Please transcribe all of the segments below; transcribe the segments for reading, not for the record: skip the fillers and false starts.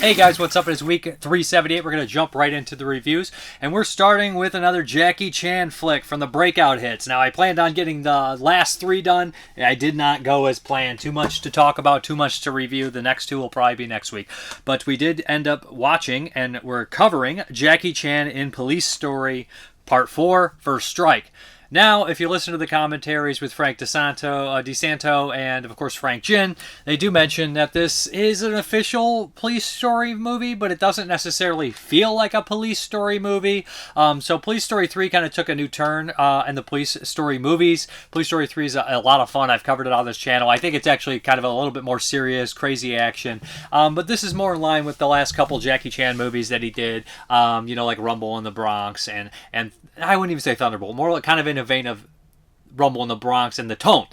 Hey guys, what's up? It's week 378. We're going to jump right into the reviews, and we're starting with another Jackie Chan flick from the breakout hits. Now, I planned on getting the last three done. I did not go as planned. Too much to talk about, too much to review. The next two will probably be next week. But we did end up watching, and we're covering Jackie Chan in Police Story Part 4, First Strike. Now, if you listen to the commentaries with Frank DeSanto, and of course Frank Jin, they do mention that this is an official police story movie, but it doesn't necessarily feel like a police story movie. So Police Story 3 kind of took a new turn in the police story movies. Police Story 3 is a lot of fun. I've covered it on this channel. I think it's actually kind of a little bit more serious, crazy action. But this is more in line with the last couple Jackie Chan movies that he did, like Rumble in the Bronx, and I wouldn't even say Thunderbolt, more like kind of in a vein of Rumble in the Bronx and the tone.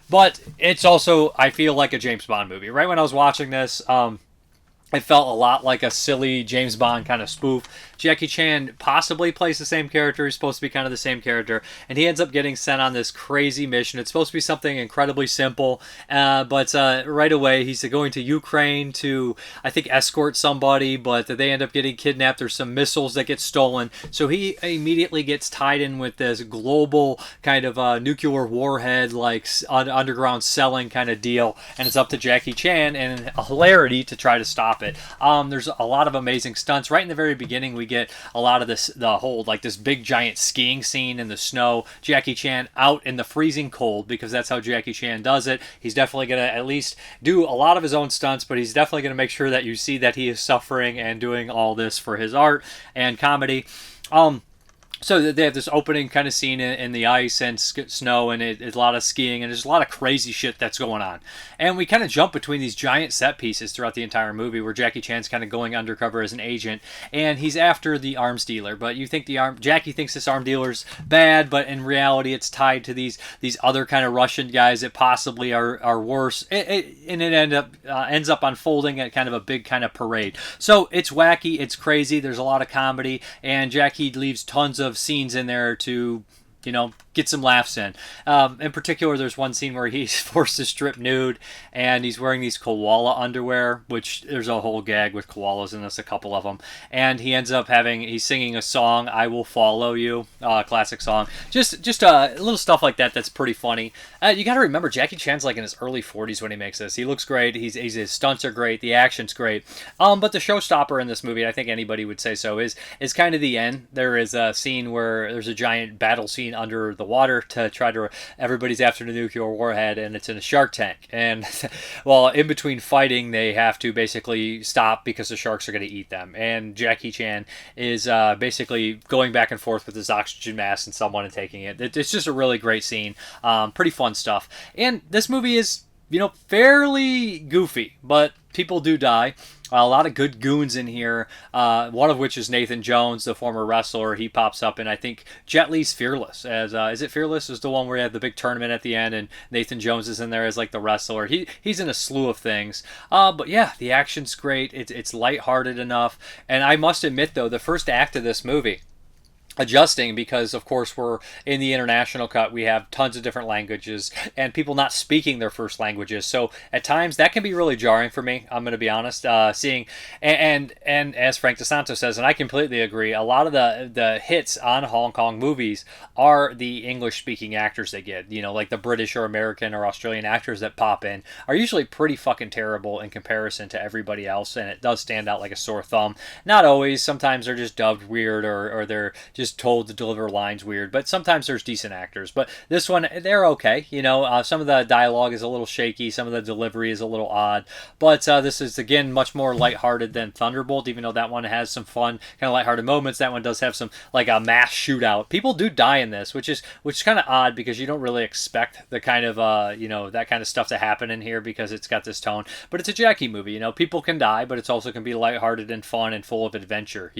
But it's also, I feel, like a James Bond movie. Right when I was watching this, it felt a lot like a silly James Bond kind of spoof. Jackie Chan possibly plays the same character. He's supposed to be kind of the same character. And he ends up getting sent on this crazy mission. It's supposed to be something incredibly simple. But right away, he's going to Ukraine to, I think, escort somebody. But they end up getting kidnapped. There's some missiles that get stolen. So he immediately gets tied in with this global kind of nuclear warhead, like underground selling kind of deal. And it's up to Jackie Chan and a hilarity to try to stop it. There's a lot of amazing stunts. Right in the very beginning, we get a lot of this big giant skiing scene in the snow. Jackie Chan out in the freezing cold, because that's how Jackie Chan does it. He's definitely going to at least do a lot of his own stunts, but he's definitely going to make sure that you see that he is suffering and doing all this for his art and comedy. So they have this opening kind of scene in the ice and snow, and it's a lot of skiing, and there's a lot of crazy shit that's going on. And we kind of jump between these giant set pieces throughout the entire movie, where Jackie Chan's kind of going undercover as an agent, and he's after the arms dealer. But you think Jackie thinks this arms dealer's bad, but in reality, it's tied to these other kind of Russian guys that possibly are worse. And it ends up unfolding at kind of a big kind of parade. So it's wacky, it's crazy. There's a lot of comedy, and Jackie leaves tons of scenes in there to get some laughs in. In particular, there's one scene where he's forced to strip nude, and he's wearing these koala underwear, which there's a whole gag with koalas in this, a couple of them. And he ends up he's singing a song, "I Will Follow You," classic song. Just little stuff like that that's pretty funny. You got to remember, Jackie Chan's like in his early 40s when he makes this. He looks great. His stunts are great. The action's great. But the showstopper in this movie, I think anybody would say so, is kind of the end. There is a scene where there's a giant battle scene under the water everybody's after the nuclear warhead, and it's in a shark tank. And well, in between fighting, they have to basically stop because the sharks are going to eat them. And Jackie Chan is basically going back and forth with his oxygen mask and someone and taking it. It's just a really great scene. Pretty fun stuff. And this movie is, fairly goofy, but people do die. A lot of good goons in here, one of which is Nathan Jones, the former wrestler. He pops up, and I think Jet Li's Fearless. Is it Fearless? Is the one where you have the big tournament at the end, and Nathan Jones is in there as like the wrestler. He's in a slew of things. But yeah, the action's great. It's lighthearted enough. And I must admit, though, the first act of this movie, adjusting, because of course we're in the international cut, we have tons of different languages and people not speaking their first languages, so at times that can be really jarring for me. I'm going to be honest, seeing and as Frank DeSanto says, and I completely agree, a lot of the hits on Hong Kong movies are the English speaking actors they get, like the British or American or Australian actors that pop in are usually pretty fucking terrible in comparison to everybody else, and it does stand out like a sore thumb. Not always. Sometimes they're just dubbed weird, or they're just told to deliver lines weird, but sometimes there's decent actors. But this one, they're okay. Some of the dialogue is a little shaky, some of the delivery is a little odd, but this is again much more lighthearted than Thunderbolt, even though that one has some fun kind of lighthearted moments. That one does have some, like, a mass shootout. People do die in this, which is kind of odd, because you don't really expect the kind of that kind of stuff to happen in here, because it's got this tone. But it's a Jackie movie. People can die, but it's also can be lighthearted and fun and full of adventure.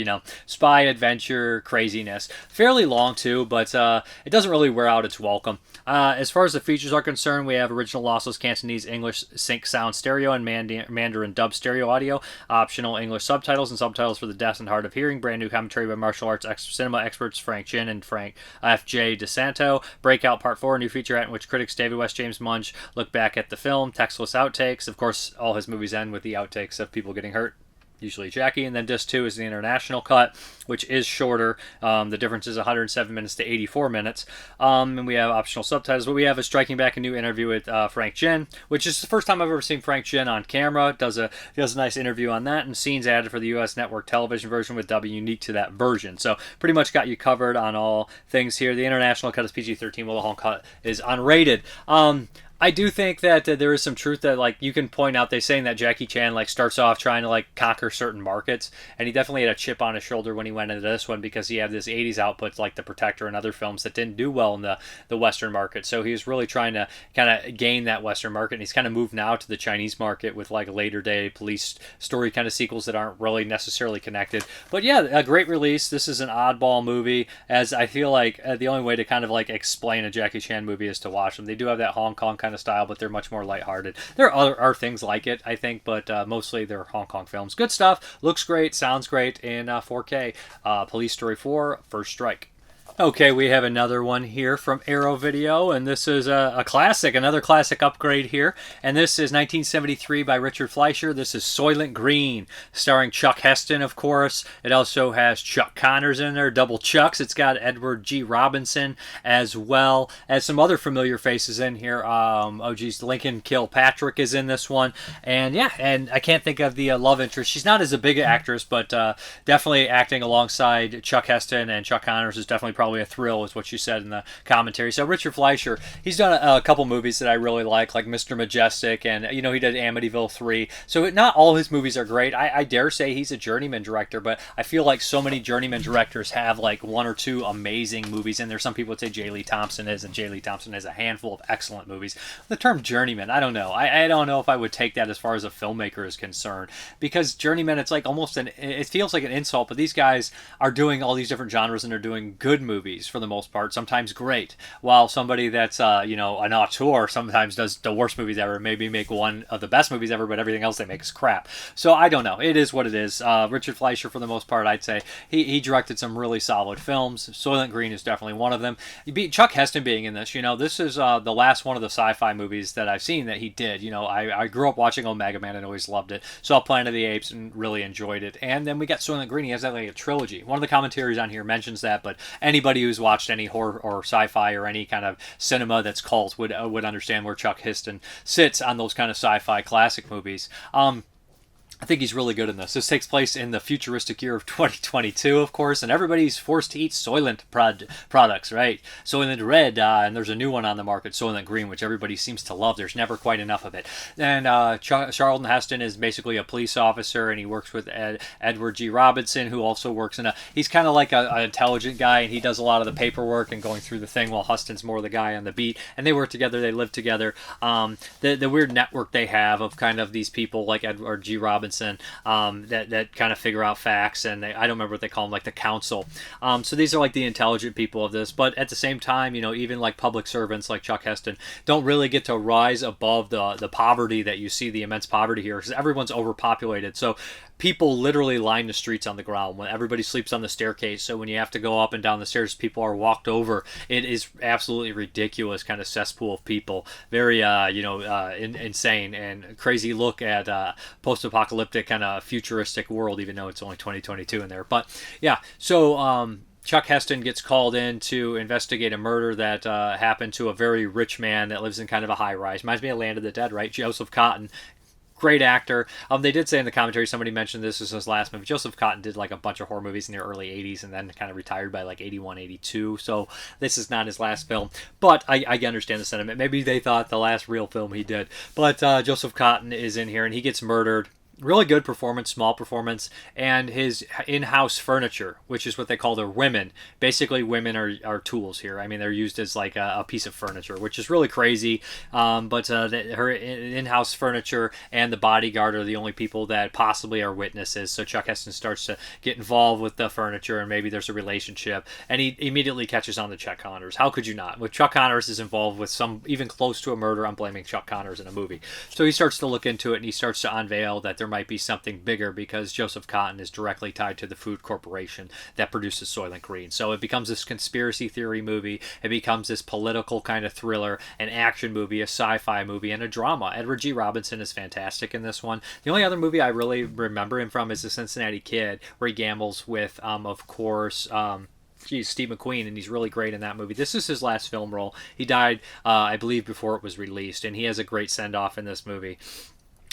Spy adventure craziness. Fairly long too, but it doesn't really wear out its welcome. As far as the features are concerned, we have original lossless Cantonese English sync sound stereo and Mandarin dub stereo audio, optional English subtitles and subtitles for the deaf and hard of hearing, brand new commentary by martial arts cinema experts Frank Jin and Frank F.J. DeSanto, Breakout Part 4, a new featurette in which critics David West, James Munch look back at the film, textless outtakes. Of course, all his movies end with the outtakes of people getting hurt. usually Jackie. And then disc 2 is the international cut, which is shorter. The difference is 107 minutes to 84 minutes. And we have optional subtitles, but we have a striking back a new interview with Frank Jin, which is the first time I've ever seen Frank Jin on camera. Does a nice interview on that, and scenes added for the U.S. network television version with dubbing unique to that version. So pretty much got you covered on all things here. The international cut is PG-13, while the home cut is unrated. I do think that there is some truth that, like, you can point out, they saying that Jackie Chan, like, starts off trying to, like, conquer certain markets, and he definitely had a chip on his shoulder when he went into this one, because he had this 80s output like The Protector and other films that didn't do well in the Western market. So he was really trying to kind of gain that Western market, and he's kind of moved now to the Chinese market with, like, later day police story kind of sequels that aren't really necessarily connected. But yeah, a great release. This is an oddball movie, as I feel like the only way to kind of, like, explain a Jackie Chan movie is to watch them. They do have that Hong Kong kind of style, but they're much more lighthearted. There are things like it, I think, but mostly they're Hong Kong films. Good stuff. Looks great. Sounds great in 4K. Police Story 4, First Strike. Okay, we have another one here from Arrow Video, and this is a classic, another classic upgrade here. And this is 1973 by Richard Fleischer. This is Soylent Green, starring Chuck Heston, of course. It also has Chuck Connors in there, double Chucks. It's got Edward G. Robinson, as well as some other familiar faces in here. Lincoln Kilpatrick is in this one. And yeah, and I can't think of the love interest. She's not as a big actress, but definitely acting alongside Chuck Heston and Chuck Connors is definitely probably a thrill, is what she said in the commentary. So Richard Fleischer, he's done a couple movies that I really like Mr. Majestic, and he did Amityville 3. So not all his movies are great. I dare say he's a journeyman director, but I feel like so many journeyman directors have like one or two amazing movies in there. Some people would say J. Lee Thompson is, and J. Lee Thompson has a handful of excellent movies. The term journeyman, I don't know. I don't know if I would take that as far as a filmmaker is concerned, because journeyman, it's like almost it feels like an insult, but these guys are doing all these different genres, and they're doing good movies for the most part, sometimes great, while somebody that's an auteur sometimes does the worst movies ever, maybe make one of the best movies ever, but everything else they make is crap. So I don't know, it is what it is. Richard Fleischer, for the most part, I'd say he directed some really solid films. Soylent Green is definitely one of them. Chuck Heston being in this, this is the last one of the sci-fi movies that I've seen that he did. I grew up watching Omega Man and always loved it, saw Planet of the Apes and really enjoyed it, and then we got Soylent Green. He has like a trilogy. One of the commentaries on here mentions that, but anybody who's watched any horror or sci-fi or any kind of cinema that's cult would understand where Chuck Heston sits on those kind of sci-fi classic movies. I think he's really good in this. This takes place in the futuristic year of 2022, of course, and everybody's forced to eat Soylent products, right? Soylent Red, and there's a new one on the market, Soylent Green, which everybody seems to love. There's never quite enough of it. And Charlton Heston is basically a police officer, and he works with Edward G. Robinson, who also works he's kind of like an intelligent guy, and he does a lot of the paperwork and going through the thing, while Heston's more the guy on the beat. And they work together, they live together. The weird network they have of kind of these people like Edward G. Robinson, that kind of figure out facts, and I don't remember what they call them, like the council. So these are like the intelligent people of this, but at the same time, even like public servants like Chuck Heston don't really get to rise above the poverty that you see, the immense poverty here, because everyone's overpopulated. So people literally line the streets on the ground when everybody sleeps on the staircase. So when you have to go up and down the stairs, people are walked over. It is absolutely ridiculous kind of cesspool of people. Very, insane and crazy look at post-apocalyptic kind of futuristic world, even though it's only 2022 in there. But yeah, so Chuck Heston gets called in to investigate a murder that happened to a very rich man that lives in kind of a high-rise. Reminds me of Land of the Dead, right? Joseph Cotten. Great actor. They did say in the commentary, somebody mentioned this was his last movie. Joseph Cotten did like a bunch of horror movies in the early 80s and then kind of retired by like 81, 82. So this is not his last film. But I understand the sentiment. Maybe they thought the last real film he did. But Joseph Cotten is in here and he gets murdered. Really good performance, small performance, and his in-house furniture, which is what they call their women. Basically, women are tools here. I mean, they're used as like a piece of furniture, which is really crazy. But her in-house furniture and the bodyguard are the only people that possibly are witnesses. So Chuck Heston starts to get involved with the furniture, and maybe there's a relationship. And he immediately catches on to Chuck Connors. How could you not? When Chuck Connors is involved with some even close to a murder, I'm blaming Chuck Connors in a movie. So he starts to look into it, and he starts to unveil that there there might be something bigger, because Joseph Cotten is directly tied to the food corporation that produces Soylent Green. So it becomes this conspiracy theory movie. It becomes this political kind of thriller, an action movie, a sci-fi movie, and a drama. Edward G. Robinson is fantastic in this one. The only other movie I really remember him from is The Cincinnati Kid, where he gambles with, of course, Steve McQueen, and he's really great in that movie. This is his last film role. He died, I believe, before it was released, and he has a great send-off in this movie.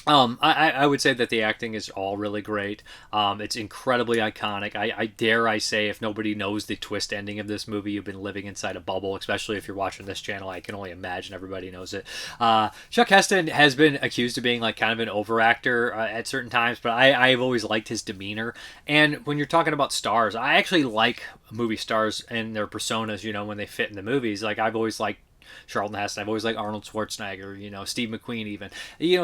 I would say that the acting is all really great. It's incredibly iconic. I dare say, if nobody knows the twist ending of this movie, you've been living inside a bubble, especially if you're watching this channel. I can only imagine everybody knows it. Chuck Heston has been accused of being like kind of an overactor at certain times, but I've always liked his demeanor. And when you're talking about stars, I actually like movie stars and their personas, when they fit in the movies. Like, I've always liked Charlton Heston. I've always liked Arnold Schwarzenegger, Steve McQueen even.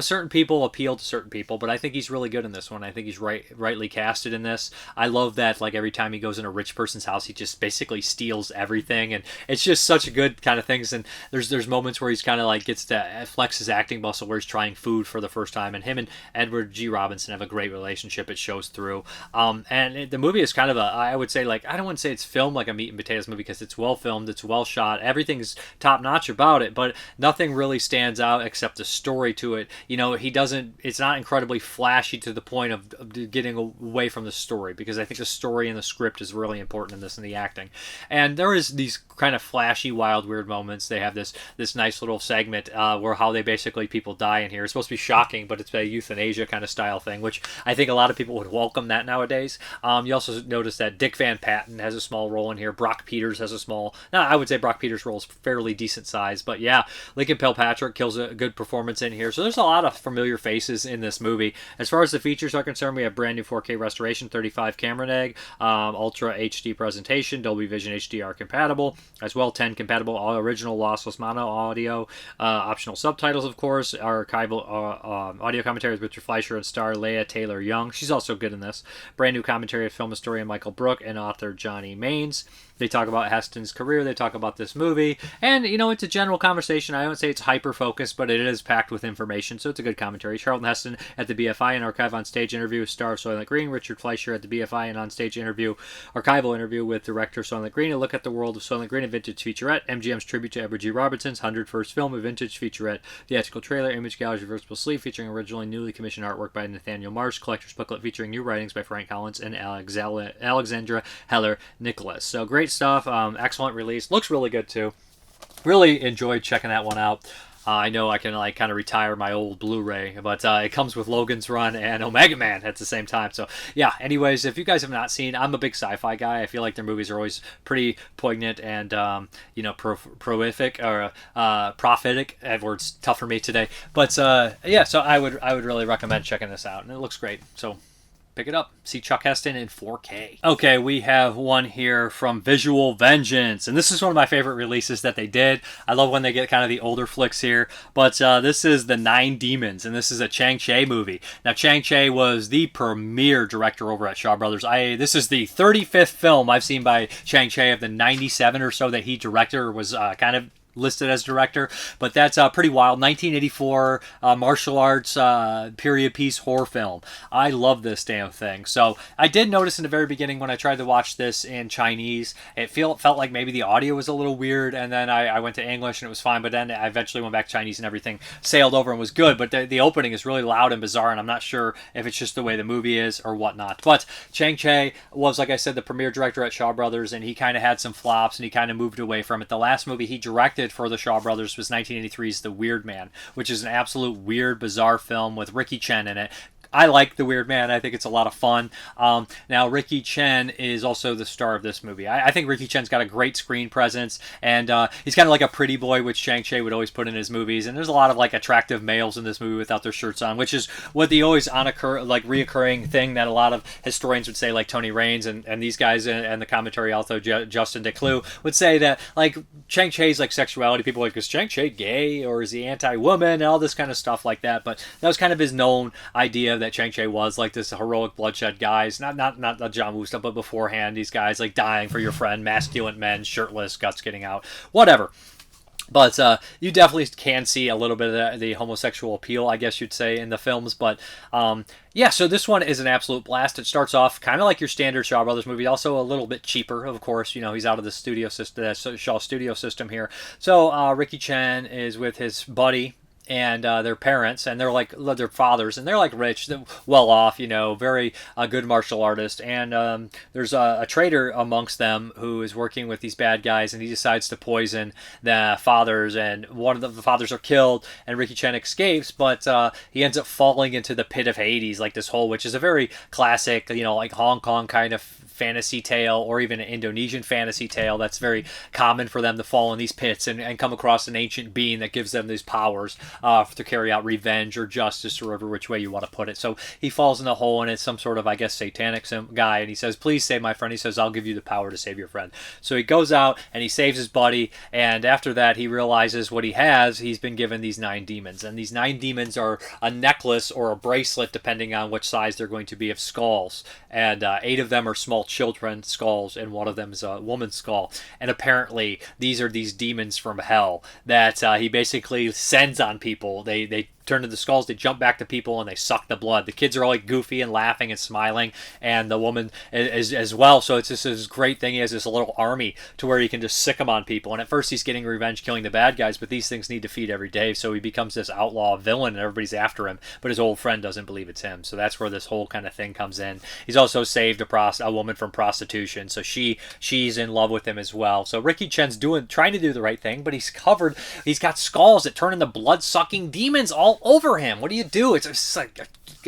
Certain people appeal to certain people, but I think he's really good in this one. I think he's rightly casted in this. I love that, like, every time he goes in a rich person's house, he just basically steals everything, and it's just such a good kind of things. And there's moments where he's kind of like gets to flex his acting muscle, where he's trying food for the first time, and him and Edward G. Robinson have a great relationship. It shows through. The movie is kind of I would say, like, I don't want to say it's filmed like a meat and potatoes movie, because it's well filmed, it's well shot, everything's top notch about it, but nothing really stands out except the story to it. It's not incredibly flashy to the point of getting away from the story, because I think the story and the script is really important in this, and the acting. And there is these kind of flashy, wild, weird moments. They have this nice little segment where how they basically people die in here. It's supposed to be shocking, but it's a euthanasia kind of style thing, which I think a lot of people would welcome that nowadays. You also notice that Dick Van Patten has a small role in here. Brock Peters has a small... Now, I would say Brock Peters' role is fairly decent size, but yeah, Lincoln Kilpatrick kills a good performance in here. So there's a lot of familiar faces in this movie. As far as the features are concerned, we have brand new 4K restoration, 35 camera neg, Ultra HD presentation, Dolby Vision HDR compatible, as well 10 compatible original lossless mono audio, optional subtitles, of course, archival audio commentary with Richard Fleischer and star Leah Taylor Young. She's also good in this. Brand new commentary of film historian Michael Brook and author Johnny Maines. They talk about Heston's career, they talk about this movie, and, it's a general conversation. I don't say it's hyper-focused, but it is packed with information, so it's a good commentary. Charlton Heston at the BFI, an archive on-stage interview with star of Soylent Green. Richard Fleischer at the BFI, an on-stage archival interview with director Soylent Green. A look at the world of Soylent Green, a vintage featurette. MGM's tribute to Edward G. Robinson's 101st film, a vintage featurette. Theatrical trailer, image gallery, reversible sleeve, featuring originally newly commissioned artwork by Nathaniel Marsh. Collector's booklet featuring new writings by Frank Collins and Alexandra Heller Nicholas. So great stuff. Excellent release. Looks really good too. Really enjoyed checking that one out. I know I can kind of retire my old Blu-ray, but it comes with Logan's Run and Omega Man at the same time. So yeah, anyways, if you guys have not seen, I'm a big sci-fi guy. I feel like their movies are always pretty poignant and prolific or prophetic. That word's tough for me today, but yeah. So I would really recommend checking this out, and it looks great. So pick it up. See Chuck Heston in 4K. Okay, we have one here from Visual Vengeance, and this is one of my favorite releases that they did. I love when they get kind of the older flicks here, but this is The Nine Demons, and this is a Chang Cheh movie. Now, Chang Cheh was the premier director over at Shaw Brothers. This is the 35th film I've seen by Chang Cheh of the 97 or so that he directed or was kind of listed as director, but that's pretty wild. 1984 martial arts period piece horror film. I love this damn thing. So I did notice in the very beginning when I tried to watch this in Chinese, it felt like maybe the audio was a little weird, and then I went to English and it was fine, but then I eventually went back to Chinese and everything sailed over and was good, but the opening is really loud and bizarre, and I'm not sure if it's just the way the movie is or whatnot. But Chang Cheh was, like I said, the premier director at Shaw Brothers, and he kind of had some flops and he kind of moved away from it. The last movie he directed for the Shaw Brothers was 1983's The Weird Man, which is an absolute weird, bizarre film with Ricky Chen in it. I like The Weird Man. I think it's a lot of fun. Now, Ricky Chen is also the star of this movie. I think Ricky Chen's got a great screen presence, and he's kind of like a pretty boy, which Chang Cheh would always put in his movies. And there's a lot of like attractive males in this movie without their shirts on, which is what the always reoccurring thing that a lot of historians would say, like Tony Raines and these guys and the commentary author Justin Decloux would say that like Chang Cheh's like sexuality. People are like, is Chang Cheh gay or is he anti-woman and all this kind of stuff like that. But that was kind of his known idea that Chang Cheh was like this heroic bloodshed guys, not the John Woo stuff, but beforehand these guys like dying for your friend, masculine men, shirtless, guts getting out, whatever. But you definitely can see a little bit of the homosexual appeal, I guess you'd say, in the films. But yeah, so this one is an absolute blast. It starts off kind of like your standard Shaw Brothers movie, also a little bit cheaper, of course. You know, he's out of the studio system, the Shaw studio system here. So Ricky Chen is with his buddy and their parents, and they're like their fathers, and they're like rich, well off, you know, very good martial artist. And there's a traitor amongst them who is working with these bad guys, and he decides to poison the fathers, and one of the fathers are killed, and Ricky Chen escapes, but he ends up falling into the pit of Hades, like this hole, which is a very classic, you know, like Hong Kong kind of fantasy tale, or even an Indonesian fantasy tale. That's very common for them to fall in these pits and come across an ancient being that gives them these powers to carry out revenge or justice, or whatever which way you want to put it. So he falls in the hole, and it's some sort of, I guess, satanic guy, and he says, please save my friend. He says, I'll give you the power to save your friend. So he goes out and he saves his buddy, and after that he realizes what he has. He's been given these 9 demons, and these 9 demons are a necklace or a bracelet, depending on which size they're going to be, of skulls, and 8 of them are small children skulls, and one of them is a woman's skull. And apparently these are these demons from hell that he basically sends on people. They turn to the skulls, they jump back to people, and they suck the blood. The kids are all like goofy and laughing and smiling, and the woman is as well. So it's just this great thing. He has this little army to where he can just sick them on people. And at first he's getting revenge, killing the bad guys, but these things need to feed every day. So he becomes this outlaw villain, and everybody's after him. But his old friend doesn't believe it's him. So that's where this whole kind of thing comes in. He's also saved a woman from prostitution, so she's in love with him as well. So Ricky Chen's trying to do the right thing, but he's got skulls that turn into blood-sucking demons all over him. What do you do? It's just like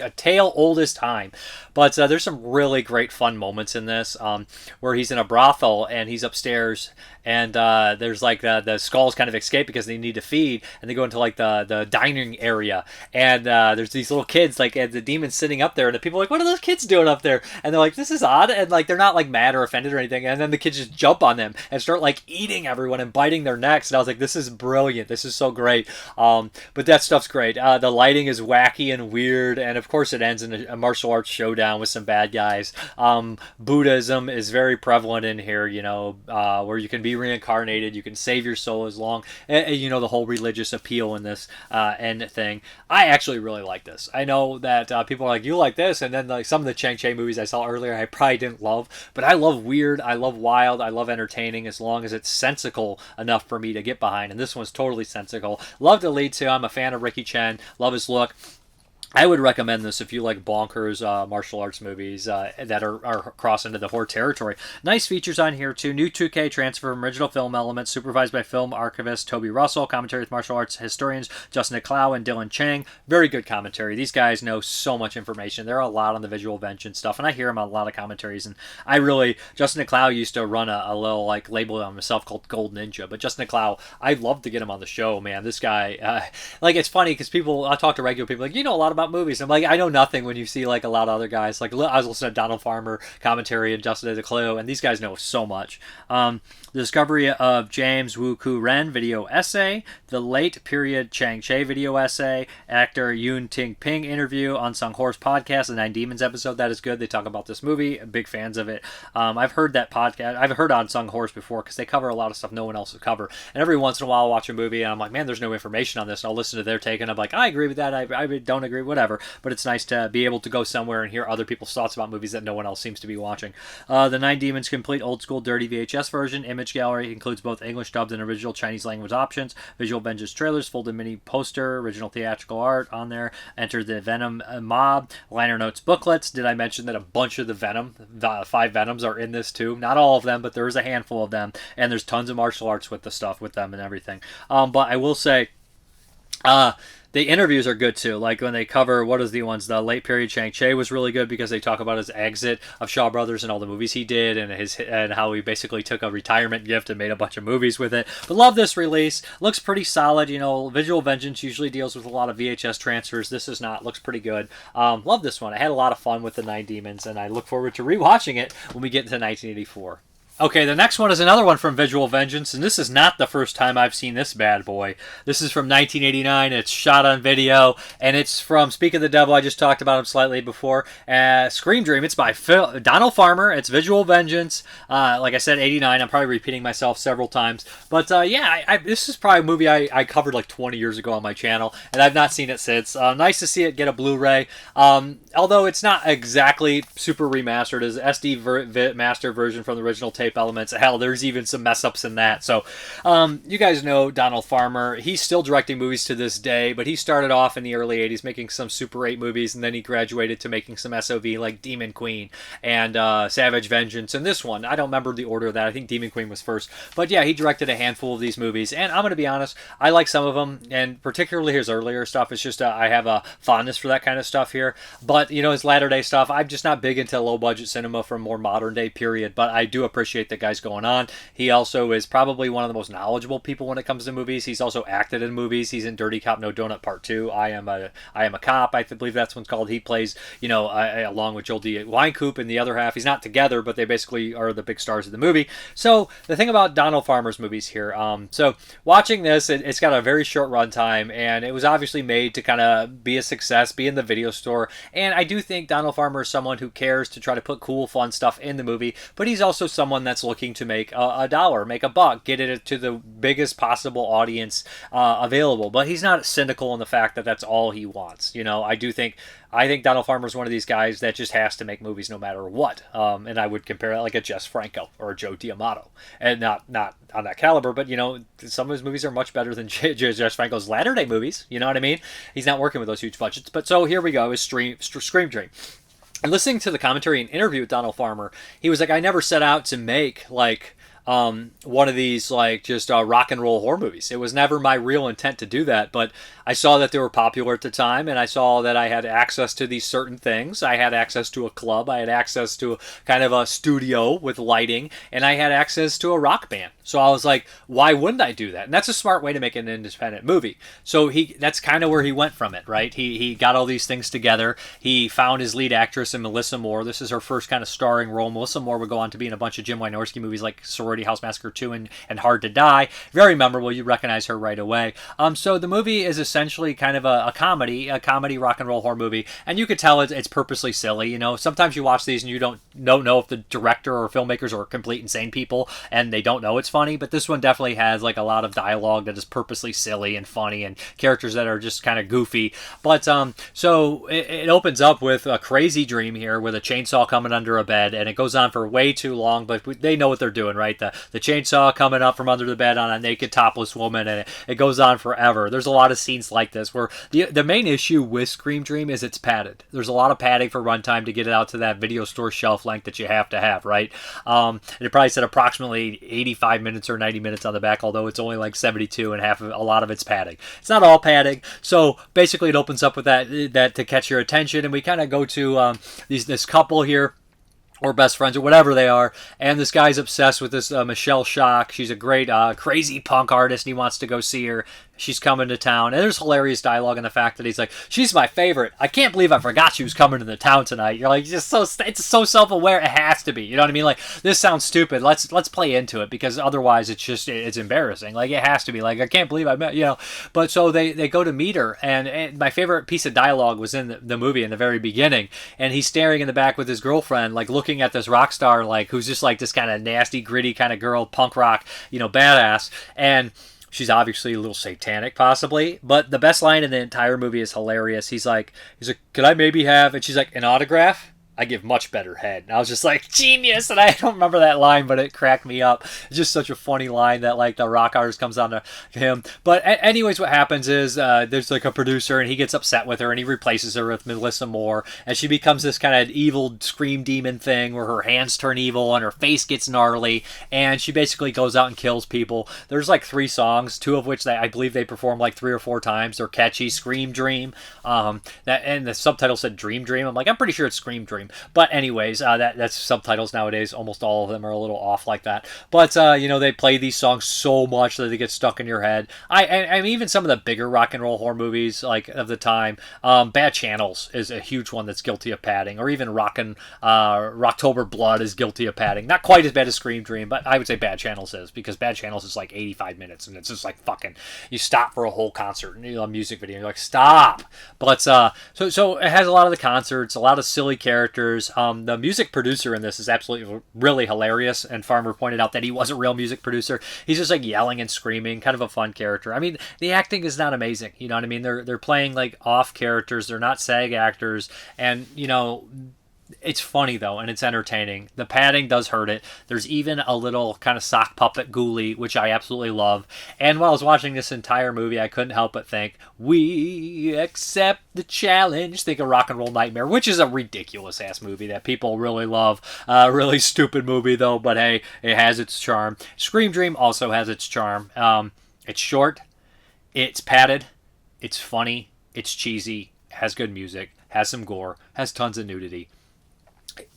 a tale old as time. But there's some really great fun moments in this, where he's in a brothel and he's upstairs, and there's like the skulls kind of escape because they need to feed, and they go into like the dining area, and there's these little kids, like, and the demons sitting up there, and the people are like, what are those kids doing up there? And they're like, this is odd, and like they're not like mad or offended or anything, and then the kids just jump on them and start like eating everyone and biting their necks, and I was like, this is brilliant, this is so great. But that stuff's great. The lighting is wacky and weird, and of course it ends in a martial arts showdown with some bad guys. Buddhism is very prevalent in here, you know, where you can be reincarnated, you can save your soul as long, you know, the whole religious appeal in this end thing. I actually really like this. I know that people are like, you like this, and then like some of the Chang-Chi movies I saw earlier I probably didn't love, but I love weird, I love wild, I love entertaining, as long as it's sensical enough for me to get behind, and this one's totally sensical. Love the lead too. I'm a fan of Ricky Chen, love his look. I would recommend this if you like bonkers martial arts movies that are cross into the horror territory. Nice features on here too. New 2K transfer from original film elements, supervised by film archivist Toby Russell. Commentary with martial arts historians Justin Nicklaus and Dylan Chang. Very good commentary. These guys know so much information. They're a lot on the visual vengeance stuff, and I hear them on a lot of commentaries. And Justin Nicklaus used to run a little like label on himself called Gold Ninja. But Justin Nicklaus, I'd love to get him on the show, man. This guy, like, it's funny because I talk to regular people like, you know a lot about movies. I'm like, I know nothing when you see like a lot of other guys. Like, I was listening to Donald Farmer commentary and Justin Nicklaus, and these guys know so much. The discovery of James Wu Ku Ren video essay, the late period Chang-Chi video essay, actor Yoon Ting Ping interview, Unsung Horse podcast, the Nine Demons episode. That is good. They talk about this movie. Big fans of it. I've heard that podcast. I've heard Unsung Horse before because they cover a lot of stuff no one else will cover. And every once in a while I'll watch a movie and I'm like, man, there's no information on this. And I'll listen to their take and I'm like, I agree with that. I don't agree, whatever. But it's nice to be able to go somewhere and hear other people's thoughts about movies that no one else seems to be watching. The Nine Demons complete old school dirty VHS version. Image gallery includes both English dubbed and original Chinese language options. Visual Vengeance trailers, folded mini poster, original theatrical art on there. Enter the Venom mob. Liner notes booklets. Did I mention that a bunch of the 5 Venoms are in this too? Not all of them, but there is a handful of them. And there's tons of martial arts with the stuff with them and everything. But I will say, the interviews are good too. Like when they cover the late period Chang-Chi was really good because they talk about his exit of Shaw Brothers and all the movies he did and how he basically took a retirement gift and made a bunch of movies with it. But love this release. Looks pretty solid. You know, Visual Vengeance usually deals with a lot of VHS transfers. This is not. Looks pretty good. Love this one. I had a lot of fun with the Nine Demons and I look forward to rewatching it when we get into 1984. Okay, the next one is another one from Visual Vengeance, and this is not the first time I've seen this bad boy. This is from 1989. It's shot on video, and it's from Speak of the Devil. I just talked about him slightly before. Scream Dream. It's by Donald Farmer. It's Visual Vengeance. Like I said, 89. I'm probably repeating myself several times. But yeah, this is probably a movie I covered like 20 years ago on my channel, and I've not seen it since. Nice to see it get a Blu-ray. Although it's not exactly super remastered. It's SD master version from the original tape elements. Hell, there's even some mess ups in that. So you guys know Donald Farmer. He's still directing movies to this day, but he started off in the early 80s making some Super 8 movies, and then he graduated to making some SOV like Demon Queen and Savage Vengeance, and this one. I don't remember the order of that. I think Demon Queen was first. But yeah, he directed a handful of these movies, and I'm going to be honest, I like some of them, and particularly his earlier stuff. It's just I have a fondness for that kind of stuff here. But, you know, his latter day stuff, I'm just not big into low-budget cinema from more modern day period, but I do appreciate the guy's going on. He also is probably one of the most knowledgeable people when it comes to movies. He's also acted in movies. He's in Dirty Cop No Donut Part 2. I Am a Cop, I believe that's one's called. He plays, you know, along with Joel D. Wynkoop in the other half. He's not together, but they basically are the big stars of the movie. So the thing about Donald Farmer's movies here, so watching this, it's got a very short runtime, and it was obviously made to kind of be a success, be in the video store, and I do think Donald Farmer is someone who cares to try to put cool, fun stuff in the movie, but he's also someone that's looking to make a dollar, make a buck, get it to the biggest possible audience available. But he's not cynical in the fact that that's all he wants. You know, I think Donald Farmer is one of these guys that just has to make movies no matter what. And I would compare that like a Jess Franco or a Joe D'Amato. And not on that caliber, but, you know, some of his movies are much better than Jess Franco's latter-day movies. You know what I mean? He's not working with those huge budgets. But so here we go, is Scream Dream. And listening to the commentary and interview with Donald Farmer, he was like, I never set out to make, like, one of these, like, just rock and roll horror movies. It was never my real intent to do that, but I saw that they were popular at the time, and I saw that I had access to these certain things. I had access to a club, I had access to kind of a studio with lighting, and I had access to a rock band. So I was like, why wouldn't I do that? And that's a smart way to make an independent movie. So that's kind of where he went from it, right? He got all these things together. He found his lead actress in Melissa Moore. This is her first kind of starring role. Melissa Moore would go on to be in a bunch of Jim Wynorski movies like Sorority House Massacre 2 and Hard to Die. Very memorable. You recognize her right away. So the movie is essentially kind of a comedy rock and roll horror movie, and you could tell it's purposely silly. You know, sometimes you watch these and you don't know if the director or filmmakers are complete insane people and they don't know it's funny, but this one definitely has like a lot of dialogue that is purposely silly and funny, and characters that are just kind of goofy. But so it opens up with a crazy dream here with a chainsaw coming under a bed, and it goes on for way too long, but they know what they're doing, right? The chainsaw coming up from under the bed on a naked topless woman, and it goes on forever. There's a lot of scenes like this where the main issue with Scream Dream is it's padded. There's a lot of padding for runtime to get it out to that video store shelf length that you have to have, right? And it probably said approximately 85 minutes or 90 minutes on the back, although it's only like 72, and a lot of it's padding. It's not all padding. So basically it opens up with that to catch your attention, and we kind of go to this couple here, or best friends, or whatever they are, and this guy's obsessed with this Michelle Schock. She's a great crazy punk artist, and he wants to go see her. She's coming to town, and there's hilarious dialogue in the fact that he's like, she's my favorite. I can't believe I forgot she was coming to the town tonight. You're like, it's so self-aware. It has to be. You know what I mean? Like, this sounds stupid. Let's play into it, because otherwise it's embarrassing. Like, it has to be. Like, I can't believe I met, you know. But so they go to meet her, and my favorite piece of dialogue was in the movie in the very beginning, and he's staring in the back with his girlfriend, like looking at this rock star, like, who's just like this kind of nasty, gritty kind of girl, punk rock, you know, badass, and she's obviously a little satanic, possibly. But the best line in the entire movie is hilarious. He's like, could I maybe have? And she's like, an autograph? I give much better head. And I was just like, genius. And I don't remember that line, but it cracked me up. It's just such a funny line that, like, the rock artist comes on to him. But anyways, what happens is there's like a producer, and he gets upset with her, and he replaces her with Melissa Moore, and she becomes this kind of evil scream demon thing where her hands turn evil and her face gets gnarly, and she basically goes out and kills people. There's like 3 songs, 2 of which I believe they perform like 3 or 4 times. They're catchy. Scream Dream. And the subtitle said Dream Dream. I'm like, I'm pretty sure it's Scream Dream. Scream. But anyways, that's subtitles nowadays. Almost all of them are a little off like that. But they play these songs so much that they get stuck in your head. I mean, even some of the bigger rock and roll horror movies like of the time, Bad Channels is a huge one that's guilty of padding, or even Rocktober Blood is guilty of padding. Not quite as bad as Scream Dream, but I would say Bad Channels is, because Bad Channels is like 85 minutes, and it's just like fucking, you stop for a whole concert and a music video, and you're like, stop. But so it has a lot of the concerts, a lot of silly characters. The music producer in this is absolutely really hilarious, and Farmer pointed out that he was a real music producer. He's just like yelling and screaming, kind of a fun character. I mean, the acting is not amazing, you know what I mean? They're playing like off characters, they're not SAG actors, and it's funny though, and it's entertaining. The padding does hurt it. There's even a little kind of sock puppet ghoulie, which I absolutely love. And while I was watching this entire movie, I couldn't help but think, we accept the challenge. Think of Rock and Roll Nightmare, which is a ridiculous ass movie that people really love. Really stupid movie though, but hey, it has its charm. Scream Dream also has its charm. It's short, it's padded, it's funny, it's cheesy, has good music, has some gore, has tons of nudity.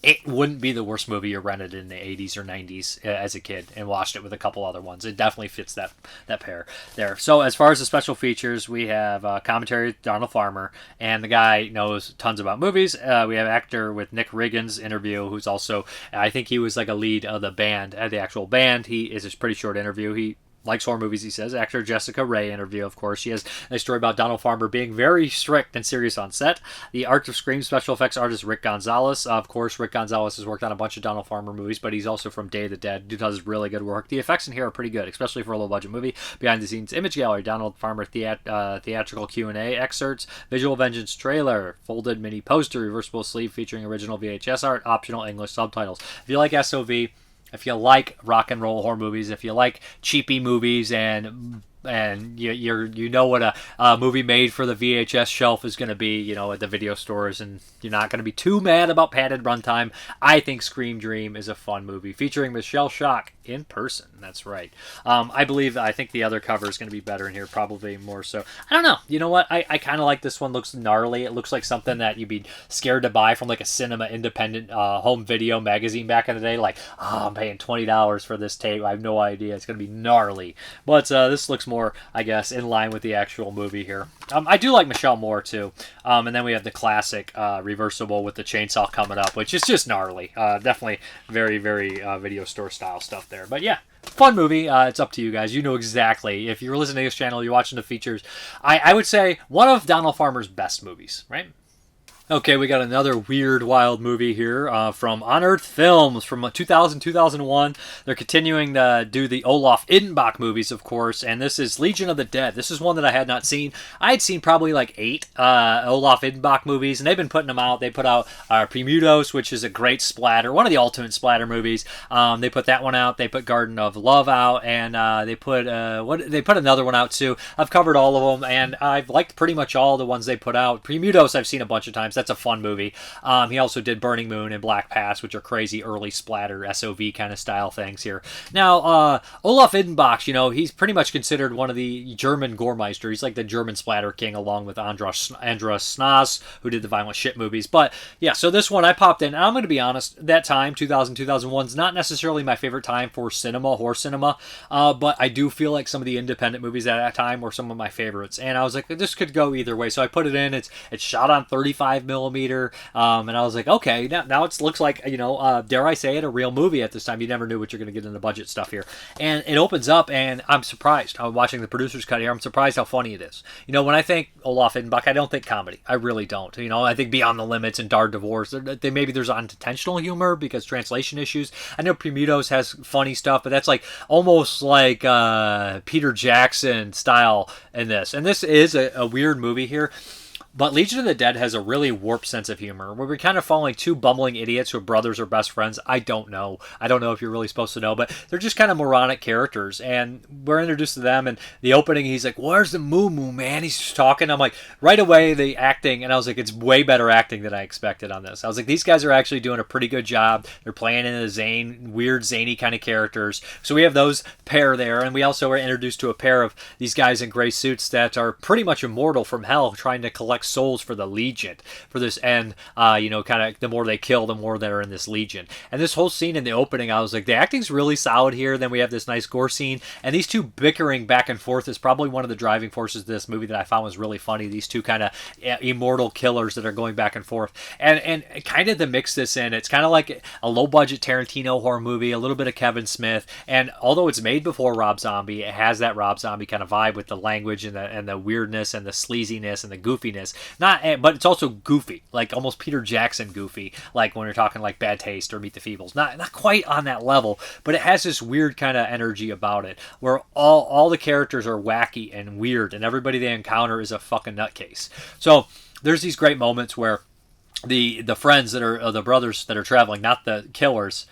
It wouldn't be the worst movie you rented in the 80s or 90s as a kid and watched it with a couple other ones. It definitely fits that pair there. So as far as the special features, we have commentary with Donald Farmer, and the guy knows tons about movies. We have actor with Nick Riggins interview, who's also, I think he was like a lead of the band, the actual band. He is a pretty short interview. He likes horror movies, he says. Actor Jessica Ray interview, of course. She has a story about Donald Farmer being very strict and serious on set. The Art of Scream special effects artist Rick Gonzalez. Of course, Rick Gonzalez has worked on a bunch of Donald Farmer movies, but he's also from Day of the Dead. He does really good work. The effects in here are pretty good, especially for a low-budget movie. Behind the scenes image gallery, Donald Farmer theatrical Q&A excerpts, Visual Vengeance trailer, folded mini poster, reversible sleeve featuring original VHS art, optional English subtitles. If you like SOV, if you like rock and roll horror movies, if you like cheapy movies, and you know what a movie made for the VHS shelf is going to be, at the video stores, and you're not going to be too mad about padded runtime, I think Scream Dream is a fun movie featuring Michelle Schock in person. That's right. I think the other cover is going to be better in here, probably more so. I don't know. You know what? I kind of like this one. Looks gnarly. It looks like something that you'd be scared to buy from like a cinema independent home video magazine back in the day. Like, I'm paying $20 for this tape. I have no idea. It's going to be gnarly. But this looks more, I guess, in line with the actual movie here. I do like Michelle Moore too. And then we have the classic reversible with the chainsaw coming up, which is just gnarly. Definitely very, very video store style stuff there. But yeah, fun movie. It's up to you guys. You know exactly. If you're listening to this channel, you're watching the features. I would say one of Donald Farmer's best movies, right? Okay, we got another weird, wild movie here from Unearthed Films from 2000-2001. They're continuing to do the Olaf Ittenbach movies, of course, and this is Legion of the Dead. This is one that I had not seen. I had seen probably like 8 Olaf Ittenbach movies, and they've been putting them out. They put out Premutos, which is a great splatter, one of the ultimate splatter movies. They put that one out. They put Garden of Love out, and they put another one out too. I've covered all of them, and I've liked pretty much all the ones they put out. Premutos I've seen a bunch of times. That's a fun movie. He also did Burning Moon and Black Pass, which are crazy early splatter SOV kind of style things here. Now, Olaf Ittenbach, he's pretty much considered one of the German Goremeister. He's like the German splatter king, along with Andras Snas, who did the violent shit movies. But yeah, so this one I popped in, and I'm going to be honest, that time, 2000-2001, is not necessarily my favorite time for horror cinema, but I do feel like some of the independent movies at that time were some of my favorites, and I was like, this could go either way, so I put it in. It's shot on 35mm, and I was like, okay, now it looks like, dare I say it, a real movie at this time. You never knew what you're going to get in the budget stuff here, and it opens up, and I'm surprised. I'm watching the producer's cut here. I'm surprised how funny it is. When I think Olaf Ittenbach, I don't think comedy. I really don't. I think Beyond the Limits and Dar Divorce, maybe there's unintentional humor because translation issues. I know Premutos has funny stuff, but that's like almost like Peter Jackson style in this. And this is a weird movie here. But Legion of the Dead has a really warped sense of humor, where we're kind of following 2 bumbling idiots who are brothers or best friends. I don't know if you're really supposed to know, but they're just kind of moronic characters, and we're introduced to them, and the opening, he's like, where's the moo-moo, man? He's just talking. I'm like, right away, the acting, and I was like, it's way better acting than I expected on this. I was like, these guys are actually doing a pretty good job. They're playing in a weird, zany kind of characters. So we have those pair there, and we also are introduced to a pair of these guys in gray suits that are pretty much immortal from hell, trying to collect collect souls for the Legion, for this, and you know, kind of the more they kill, the more that are in this Legion. And this whole scene in the opening, I was like, the acting's really solid here. Then we have this nice gore scene, and these two bickering back and forth is probably one of the driving forces of this movie that I found was really funny. These two kind of immortal killers that are going back and forth, and kind of to mix this in, it's kind of like a low budget Tarantino horror movie, a little bit of Kevin Smith, and although it's made before Rob Zombie, it has that Rob Zombie kind of vibe with the language and the weirdness and the sleaziness and the goofiness. But it's also goofy, like almost Peter Jackson goofy, like when you're talking like Bad Taste or Meet the Feebles. Not quite on that level, but it has this weird kind of energy about it, where all the characters are wacky and weird, and everybody they encounter is a fucking nutcase. So there's these great moments where the friends that are the brothers that are traveling, not the killers.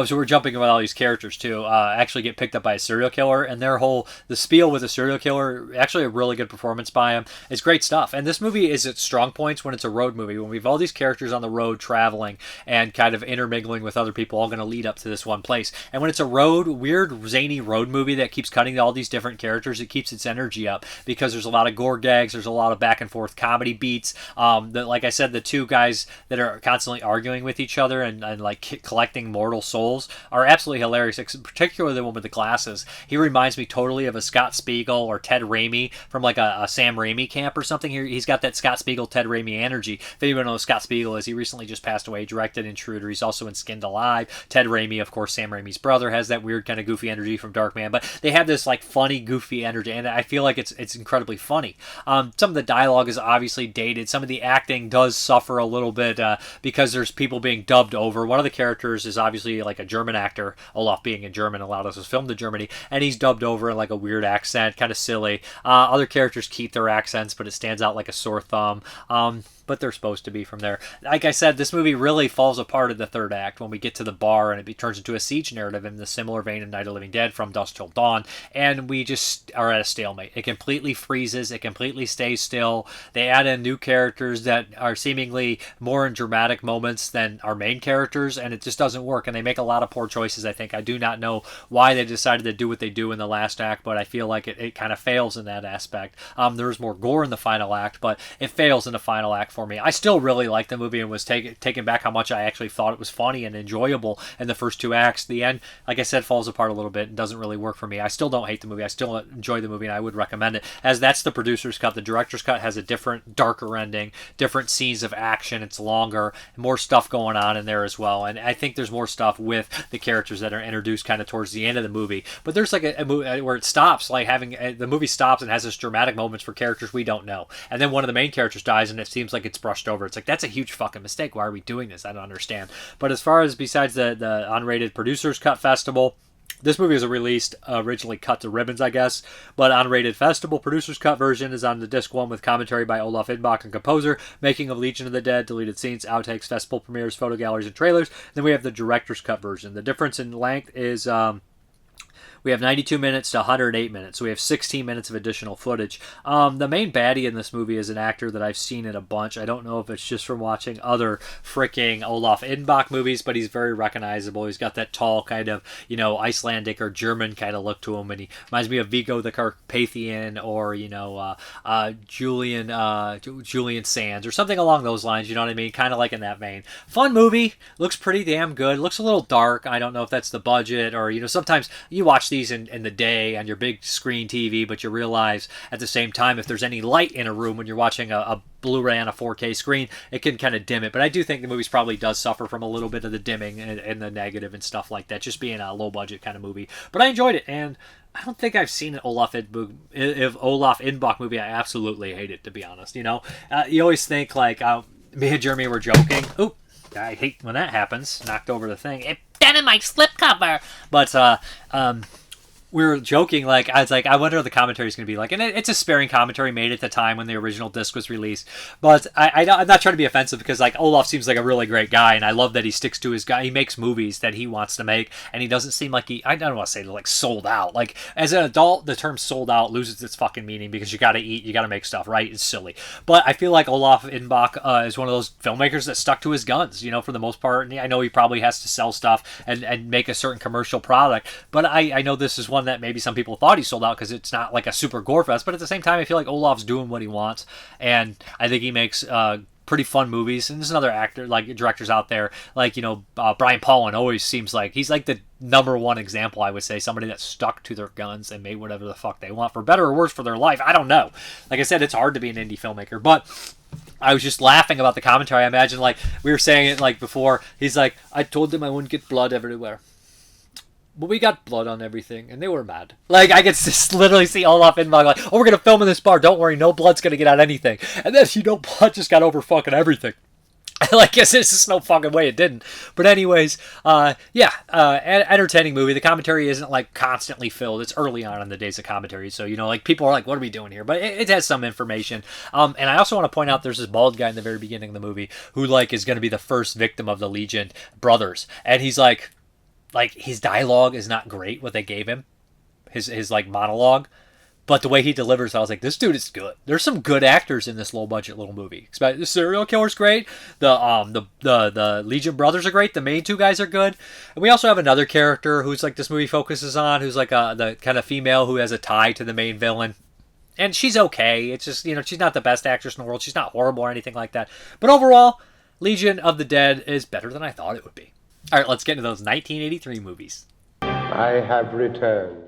So we're jumping about all these characters too. Actually get picked up by a serial killer, and the spiel with a serial killer, actually a really good performance by him. It's great stuff. And this movie is its strong points when it's a road movie, when we have all these characters on the road traveling and kind of intermingling with other people, all going to lead up to this one place. And when it's a weird, zany road movie that keeps cutting to all these different characters, it keeps its energy up because there's a lot of gore gags, there's a lot of back and forth comedy beats. Like I said, the two guys that are constantly arguing with each other and like collecting mortal souls are absolutely hilarious, particularly the one with the glasses. He reminds me totally of a Scott Spiegel or Ted Raimi from like a Sam Raimi camp or something. He's got that Scott Spiegel, Ted Raimi energy. If anyone knows Scott Spiegel is, he recently just passed away, directed Intruder. He's also in Skinned Alive. Ted Raimi, of course, Sam Raimi's brother, has that weird kind of goofy energy from Darkman, but they have this like funny, goofy energy, and I feel like it's incredibly funny. Some of the dialogue is obviously dated. Some of the acting does suffer a little bit because there's people being dubbed over. One of the characters is obviously like a German actor. Olaf being in German allowed us to film to Germany, and he's dubbed over in like a weird accent, kind of silly. Other characters keep their accents, but it stands out like a sore thumb. But they're supposed to be from there. Like I said, this movie really falls apart in the third act when we get to the bar and it turns into a siege narrative in the similar vein of Night of the Living Dead, From Dusk Till Dawn, and we just are at a stalemate. It completely freezes. It completely stays still. They add in new characters that are seemingly more in dramatic moments than our main characters, and it just doesn't work, and they make a lot of poor choices, I think. I do not know why they decided to do what they do in the last act, but I feel like it kind of fails in that aspect. There's more gore in the final act, but it fails in the final act for me. I still really liked the movie and was taken back how much I actually thought it was funny and enjoyable in the first two acts. The end, like I said, falls apart a little bit and doesn't really work for me. I still don't hate the movie. I still enjoy the movie, and I would recommend it, as that's the producer's cut. The director's cut has a different, darker ending, different scenes of action. It's longer, more stuff going on in there as well, and I think there's more stuff with the characters that are introduced kind of towards the end of the movie. But there's like a movie where it stops, like the movie stops and has this dramatic moments for characters we don't know, and then one of the main characters dies, and it seems like it's brushed over. It's like, that's a huge fucking mistake. Why are we doing this? I don't understand. But as far as besides the unrated producer's cut festival, this movie was released originally cut to ribbons, I guess, but unrated festival producer's cut version is on the disc 1 with commentary by Olaf Idbach and composer, making of Legion of the Dead, deleted scenes, outtakes, festival premieres, photo galleries, and trailers. Then we have the director's cut version. The difference in length is we have 92 minutes to 108 minutes, so we have 16 minutes of additional footage. The main baddie in this movie is an actor that I've seen in a bunch. I don't know if it's just from watching other freaking Olaf Idbach movies, but he's very recognizable. He's got that tall kind of, Icelandic or German kind of look to him, and he reminds me of Viggo the Carpathian or, Julian Sands or something along those lines, you know what I mean? Kind of like in that vein. Fun movie. Looks pretty damn good. Looks a little dark. I don't know if that's the budget or, sometimes you watch these in the day on your big screen TV, but you realize at the same time if there's any light in a room when you're watching a Blu-ray on a 4K screen, it can kind of dim it. But I do think the movie probably does suffer from a little bit of the dimming and the negative and stuff like that, just being a low-budget kind of movie. But I enjoyed it, and I don't think I've seen an Olaf Idbach movie. I absolutely hate it, to be honest. You always think, like, me and Jeremy were joking. Oop, I hate when that happens. Knocked over the thing. It bent in my slipcover. But, we were joking, like, I was like, I wonder what the commentary is going to be like. And it's a sparing commentary made at the time when the original disc was released. But I'm not trying to be offensive because, like, Olaf seems like a really great guy, and I love that he sticks to his guy. He makes movies that he wants to make, and he doesn't seem like I don't want to say, like, sold out. Like, as an adult, the term sold out loses its fucking meaning because you got to eat, you got to make stuff, right? It's silly. But I feel like Olaf Idbach is one of those filmmakers that stuck to his guns, for the most part. And I know he probably has to sell stuff and make a certain commercial product, but I know this is one one that maybe some people thought he sold out because it's not like a super gore fest. But at the same time, I feel like Olaf's doing what he wants, and I think he makes pretty fun movies. And there's another actor, like directors out there, like, you know, Brian Pollin always seems like he's like the number one example, I would say, somebody that stuck to their guns and made whatever the fuck they want, for better or worse, for their life. I don't know. Like I said, it's hard to be an indie filmmaker, but I was just laughing about the commentary. I imagine, like, we were saying it, like, before, he's like, I told them I wouldn't get blood everywhere, but we got blood on everything, and they were mad. Like, I could just literally see Olaf Inmog like, oh, we're going to film in this bar. Don't worry, no blood's going to get on anything. And then, you know, blood just got over fucking everything. Like, there's just no fucking way it didn't. But anyways, entertaining movie. The commentary isn't, like, constantly filled. It's early on in the days of commentary. So, you know, like, people are like, what are we doing here? But it has some information. And I also want to point out there's this bald guy in the very beginning of the movie who, like, is going to be the first victim of the Legion brothers. And he's like, his dialogue is not great, what they gave him. His like, monologue. But the way he delivers, I was like, this dude is good. There's some good actors in this low-budget little movie. The serial killer's great. The Legion brothers are great. The main two guys are good. And we also have another character who's, like, this movie focuses on, who's, like, the kind of female who has a tie to the main villain. And she's okay. It's just, you know, she's not the best actress in the world. She's not horrible or anything like that. But overall, Legion of the Dead is better than I thought it would be. All right, let's get into those 1983 movies. I have returned.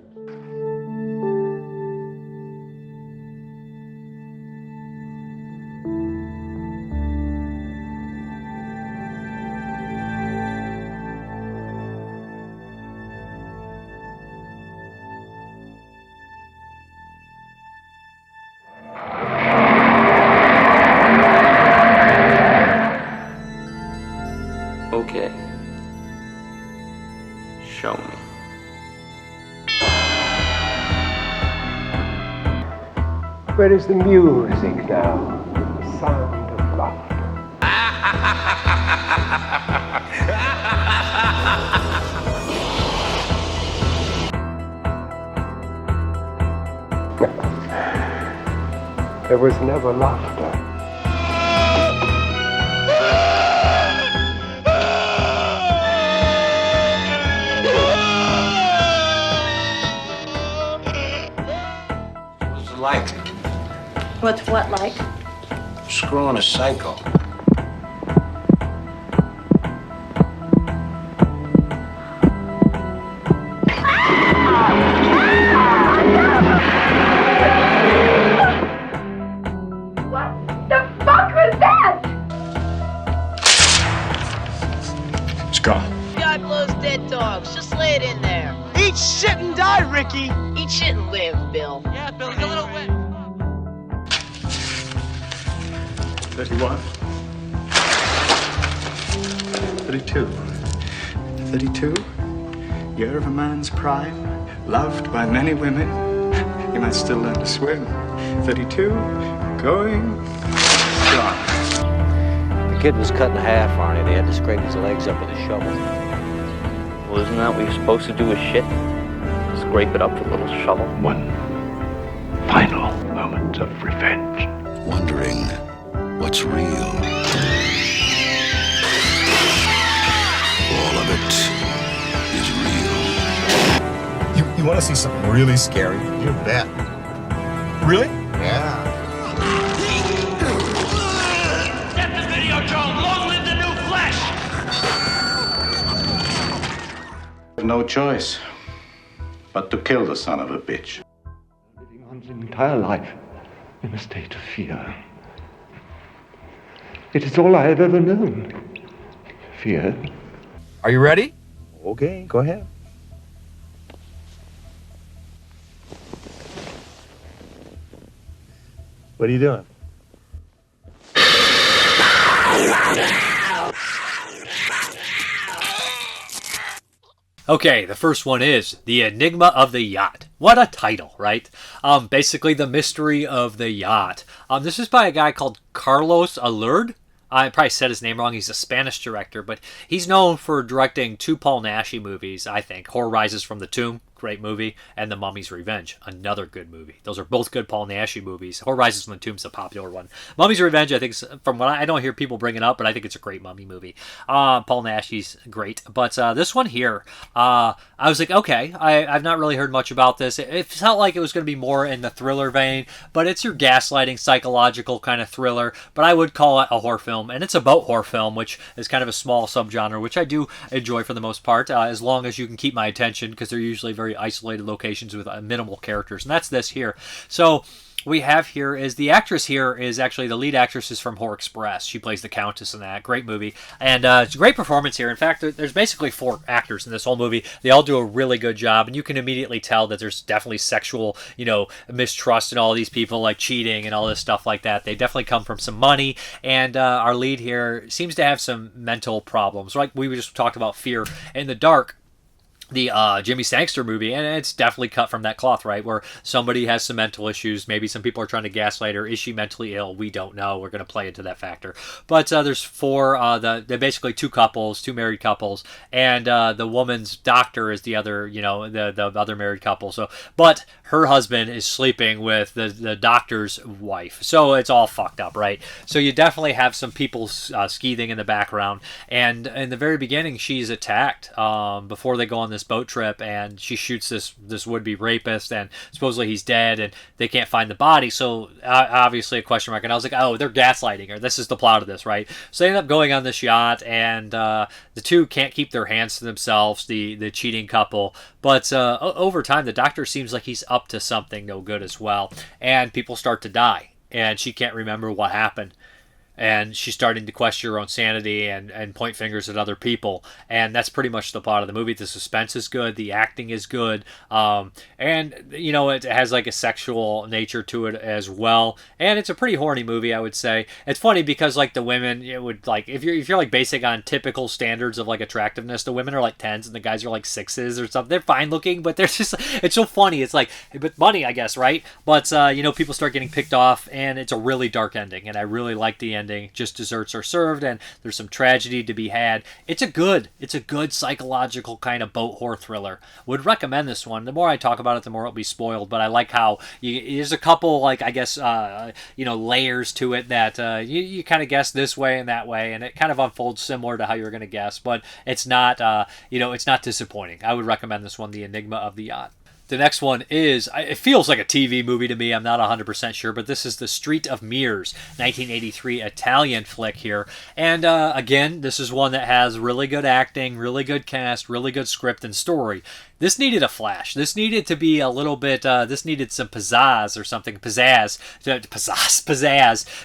Okay. Show me. Where is the music now? The sound of laughter. There was never laughter. Like? What's what like? Screwing a psycho. What the fuck was that? It's gone. Guy blows dead dogs. Just lay it in there. Eat shit and die, Ricky! Eat shit and live, Bill. Yeah, Bill, he's a little wet. 31. 32. 32. Year of a man's prime, loved by many women. He might still learn to swim. 32. Going. Gone. The kid was cut in half, Arnie. They had to scrape his legs up with a shovel. Well, isn't that what you're supposed to do with shit? Scrape it up with a little shovel. One final moment of revenge. Wondering what's real. All of it is real. You want to see something really scary? You bet. Really? Yeah. Get the video, Joe! Long live the new flesh! No choice but to kill the son of a bitch. Living one's entire life in a state of fear. It is all I have ever known. Fear. Are you ready? Okay, go ahead. What are you doing? Okay, the first one is The Enigma of the Yacht. What a title, right? Basically the mystery of the yacht. This is by a guy called Carlos Allurd. I probably said his name wrong. He's a Spanish director, but he's known for directing two Paul Naschy movies, I think. Horror Rises from the Tomb, great movie, and The Mummy's Revenge, another good movie. Those are both good Paul Naschy movies. Or Rises from the Tomb's a popular one. Mummy's Revenge, I think, from what I don't hear people bring it up, but I think it's a great mummy movie. Paul Naschy's great. But this one here, I was like, okay, I've not really heard much about this. It felt like it was going to be more in the thriller vein, but it's your gaslighting, psychological kind of thriller, but I would call it a horror film, and it's a boat horror film, which is kind of a small subgenre, which I do enjoy for the most part, as long as you can keep my attention, because they're usually very isolated locations with minimal characters, and that's this here. So we have here is the actress here is actually the lead actress is from Horror Express. She plays the Countess in that. Great movie. And it's a great performance here. In fact, there's basically 4 actors in this whole movie. They all do a really good job, and you can immediately tell that there's definitely sexual, mistrust in all these people, like cheating and all this stuff like that. They definitely come from some money, and our lead here seems to have some mental problems. Like we just talked about Fear in the Dark, the Jimmy Sangster movie, and it's definitely cut from that cloth, right? Where somebody has some mental issues. Maybe some people are trying to gaslight her. Is she mentally ill? We don't know. We're going to play into that factor. But there's 4. They're basically 2 couples, 2 married couples, and the woman's doctor is the other, the other married couple. So, but her husband is sleeping with the doctor's wife. So it's all fucked up, right? So you definitely have some people skeething in the background. And in the very beginning, she's attacked before they go on this boat trip, and she shoots this would-be rapist, and supposedly he's dead, and they can't find the body. So obviously a question mark. And I was like, oh, they're gaslighting her. This is the plot of this, right? So they end up going on this yacht, and the 2 can't keep their hands to themselves, the cheating couple. But over time, the doctor seems like he's up to something no good as well, and people start to die, and she can't remember what happened. And she's starting to question her own sanity and point fingers at other people. And that's pretty much the plot of the movie. The suspense is good. The acting is good. And, it has like a sexual nature to it as well. And it's a pretty horny movie, I would say. It's funny because like the women, it would like, if you're like basing on typical standards of like attractiveness, the women are like 10s and the guys are like 6s or something. They're fine looking, but they're just, it's so funny. It's like, but money, I guess, right? But, people start getting picked off, and it's a really dark ending. And I really like the ending. Just desserts are served, and there's some tragedy to be had. It's a good psychological kind of boat horror thriller. Would recommend this one. The more I talk about it, the more it'll be spoiled. But I like how there's a couple, like I guess, layers to it that you kind of guess this way and that way, and it kind of unfolds similar to how you're going to guess. But it's not, it's not disappointing. I would recommend this one, The Enigma of the Yacht. The next one is, it feels like a TV movie to me, I'm not 100% sure, but this is The Street of Mirrors, 1983 Italian flick here. And again, this is one that has really good acting, really good cast, really good script and story. This needed a flash. This needed to be a little bit, this needed some pizzazz or something, pizzazz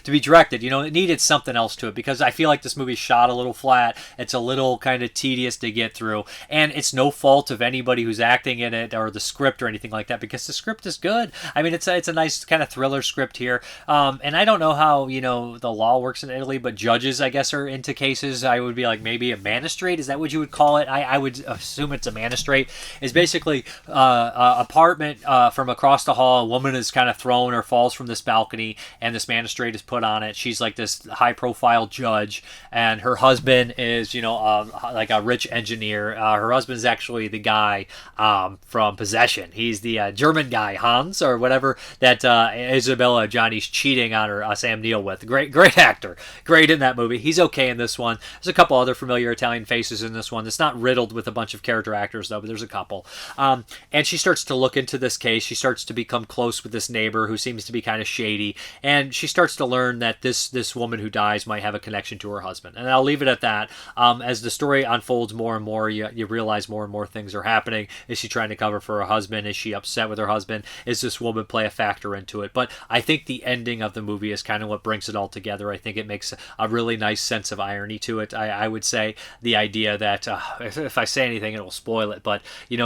to be directed. It needed something else to it, because I feel like this movie shot a little flat. It's a little kind of tedious to get through, and it's no fault of anybody who's acting in it or the script or anything like that, because the script is good. I mean, it's a nice kind of thriller script here. And I don't know how, the law works in Italy, but judges, I guess, are into cases. I would be like, maybe a magistrate. Is that what you would call it? I would assume it's a magistrate. Is basically apartment from across the hall. A woman is kind of thrown or falls from this balcony, and this magistrate is put on it. She's like this high-profile judge, and her husband is, like a rich engineer. Her husband's actually the guy from Possession. He's the German guy, Hans, or whatever, that Isabella Johnny's cheating on her, Sam Neill with. Great actor. Great in that movie. He's okay in this one. There's a couple other familiar Italian faces in this one. It's not riddled with a bunch of character actors, though, but there's a couple. And she starts to look into this case. She starts to become close with this neighbor who seems to be kind of shady. And she starts to learn that this woman who dies might have a connection to her husband. And I'll leave it at that. As the story unfolds more and more, you realize more and more things are happening. Is she trying to cover for her husband? Is she upset with her husband? Is this woman play a factor into it? But I think the ending of the movie is kind of what brings it all together. I think it makes a really nice sense of irony to it. I would say the idea that if I say anything, it'll spoil it. But,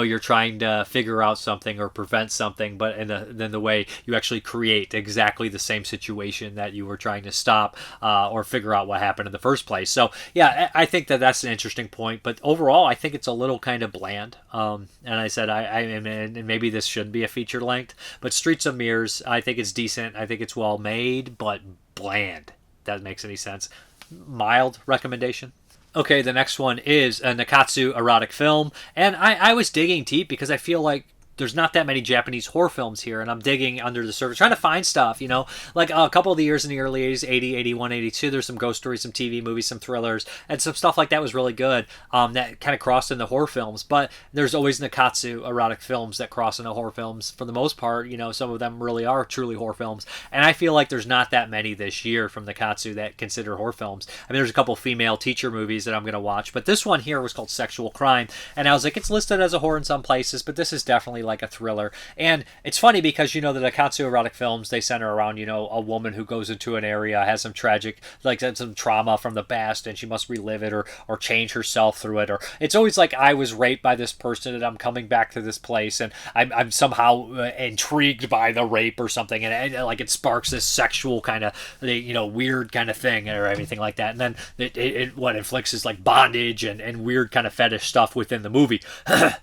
you're trying to figure out something or prevent something, but then the way you actually create exactly the same situation that you were trying to stop or figure out what happened in the first place. So, yeah, I think that's an interesting point. But overall, I think it's a little kind of bland. And I said, and maybe this should be a feature length, but Streets of Mirrors, I think it's decent. I think it's well made, but bland. If that makes any sense. Mild recommendation. Okay, the next one is a Nakatsu erotic film, and I was digging deep because I feel like there's not that many Japanese horror films here, and I'm digging under the surface, trying to find stuff, you know, like a couple of the years in the early 80s, 80, 81, 82, there's some ghost stories, some TV movies, some thrillers, and some stuff like that was really good, that kind of crossed into horror films. But there's always Nakatsu erotic films that cross into horror films for the most part. You know, some of them really are truly horror films, and I feel like there's not that many this year from Nakatsu that consider horror films. I mean, there's a couple female teacher movies that I'm going to watch, but this one here was called Sexual Crime, and I was like, it's listed as a horror in some places, but this is definitely like a thriller. And it's funny because, you know, the Nakatsu erotic films, they center around, you know, a woman who goes into an area, has some tragic, like some trauma from the past, and she must relive it or change herself through it, or it's always like, I was raped by this person and I'm coming back to this place and I'm somehow intrigued by the rape or something, and like it sparks this sexual kind of, you know, weird kind of thing or anything like that, and then what inflicts is like bondage and weird kind of fetish stuff within the movie.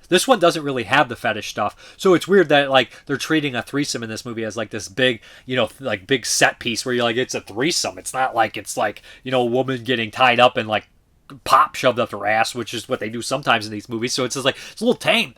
This one doesn't really have the fetish stuff, so it's weird that like they're treating a threesome in this movie as like this big, you know, like big set piece where you're like, it's a threesome. It's not like it's like, you know, a woman getting tied up and like pop shoved up their ass, which is what they do sometimes in these movies. So it's just like, it's a little tame.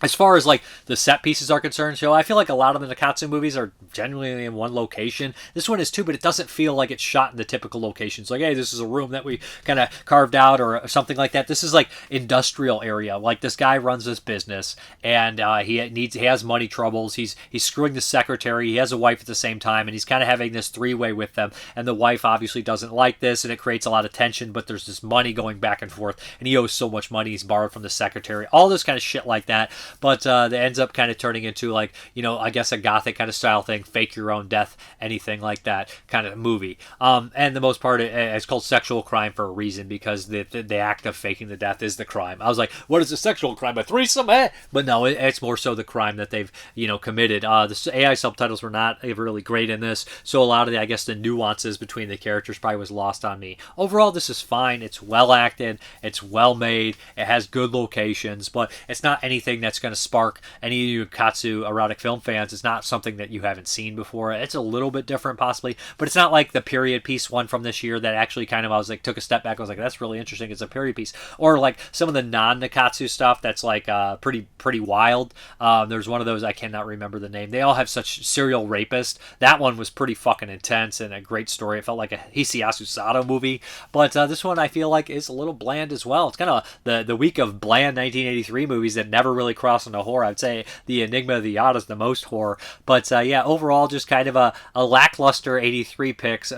As far as like the set pieces are concerned, so I feel like a lot of the Nakatsu movies are generally in one location. This one is too, but it doesn't feel like it's shot in the typical locations. Like, hey, this is a room that we kind of carved out or something like that. This is like industrial area. Like this guy runs this business and he has money troubles. He's screwing the secretary. He has a wife at the same time, and he's kind of having this three-way with them. And the wife obviously doesn't like this, and it creates a lot of tension. But there's this money going back and forth, and he owes so much money. He's borrowed from the secretary. All this kind of shit like that. But that ends up kind of turning into like, you know, I guess a gothic kind of style thing, fake your own death, anything like that kind of movie. And the most part, it's called Sexual Crime for a reason, because the act of faking the death is the crime. I was like, what is a sexual crime? A threesome? But no, it's more so the crime that they've, you know, committed. The AI subtitles were not really great in this, so a lot of the nuances between the characters probably was lost on me. Overall, this is fine. It's well acted. It's well made. It has good locations, but it's not anything that's going to spark any of you Katsu erotic film fans. It's not something that you haven't seen before. It's a little bit different possibly, but it's not like the period piece one from this year that actually kind of, I was like, took a step back. I was like, that's really interesting. It's a period piece. Or like some of the non-Nakatsu stuff that's like pretty wild. There's one of those, I cannot remember the name. They all have such serial rapists. That one was pretty fucking intense and a great story. It felt like a Hisayasu Sato movie, but this one I feel like is a little bland as well. It's kind of the week of bland 1983 movies that never really cross into horror. I'd say the Enigma of the Yacht is the most horror, but yeah, overall just kind of a lackluster 83 picks,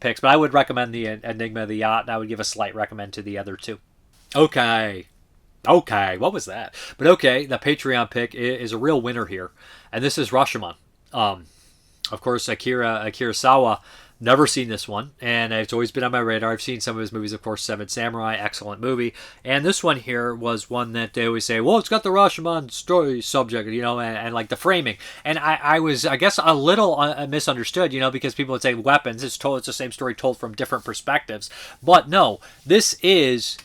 picks, but I would recommend the Enigma of the Yacht, and I would give a slight recommend to the other two. Okay, what was that? But okay, the Patreon pick is a real winner here, and this is Rashomon. Of course, Akira Kurosawa. Never seen this one, and it's always been on my radar. I've seen some of his movies, of course, Seven Samurai, excellent movie. And this one here was one that they always say, well, it's got the Rashomon story subject, you know, and like the framing. And I was, I guess, a little misunderstood, you know, because people would say weapons. It's the same story told from different perspectives. But no, this is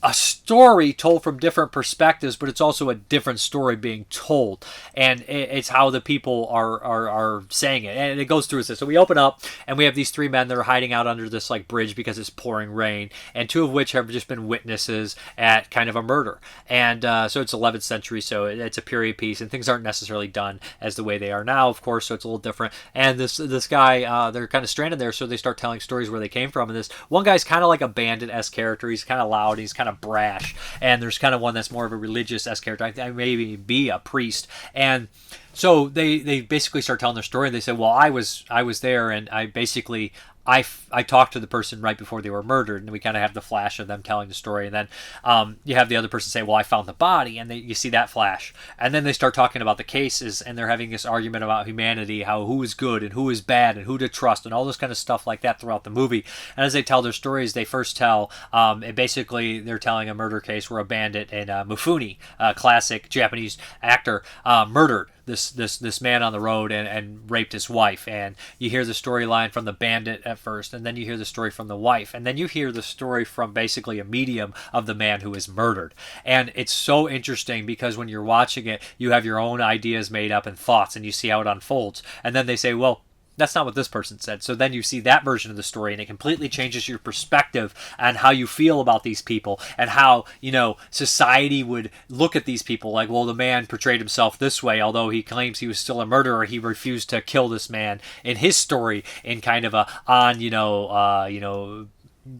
a story told from different perspectives, but it's also a different story being told, and it's how the people are saying it, and it goes through this. So we open up and we have these three men that are hiding out under this like bridge because it's pouring rain, and two of which have just been witnesses at kind of a murder, and so it's 11th century, so it's a period piece, and things aren't necessarily done as the way they are now, of course, so it's a little different. And this guy, they're kind of stranded there, so they start telling stories where they came from, and this one guy's kind of like a bandit-esque character. He's kind of loud, he's kind of brash, and there's kind of one that's more of a religious-esque character. I think maybe be a priest, and so they basically start telling their story, and they say, well, I was there, and I basically I talked to the person right before they were murdered, and we kind of have the flash of them telling the story, and then you have the other person say, well, I found the body, and you see that flash, and then they start talking about the cases, and they're having this argument about humanity, who is good and who is bad and who to trust, and all this kind of stuff like that throughout the movie. And as they tell their stories, they first tell, basically they're telling a murder case where a bandit and Mifune, a classic Japanese actor, murdered this man on the road and raped his wife. And you hear the storyline from the bandit at first, and then you hear the story from the wife, and then you hear the story from basically a medium of the man who is murdered. And it's so interesting because when you're watching it, you have your own ideas made up and thoughts, and you see how it unfolds. And then they say, well, That's not what this person said. So then you see that version of the story, and it completely changes your perspective on how you feel about these people and how, society would look at these people. Like, well, the man portrayed himself this way, although he claims he was still a murderer. He refused to kill this man in his story in kind of a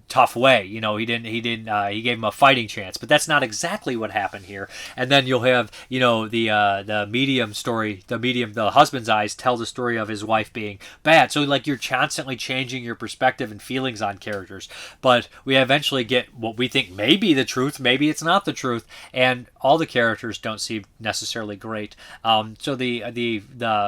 tough way. He gave him a fighting chance, but that's not exactly what happened here. And then you'll have, the medium story, the husband's eyes tell the story of his wife being bad. So like you're constantly changing your perspective and feelings on characters, but we eventually get what we think may be the truth, maybe it's not the truth, and all the characters don't seem necessarily great. So the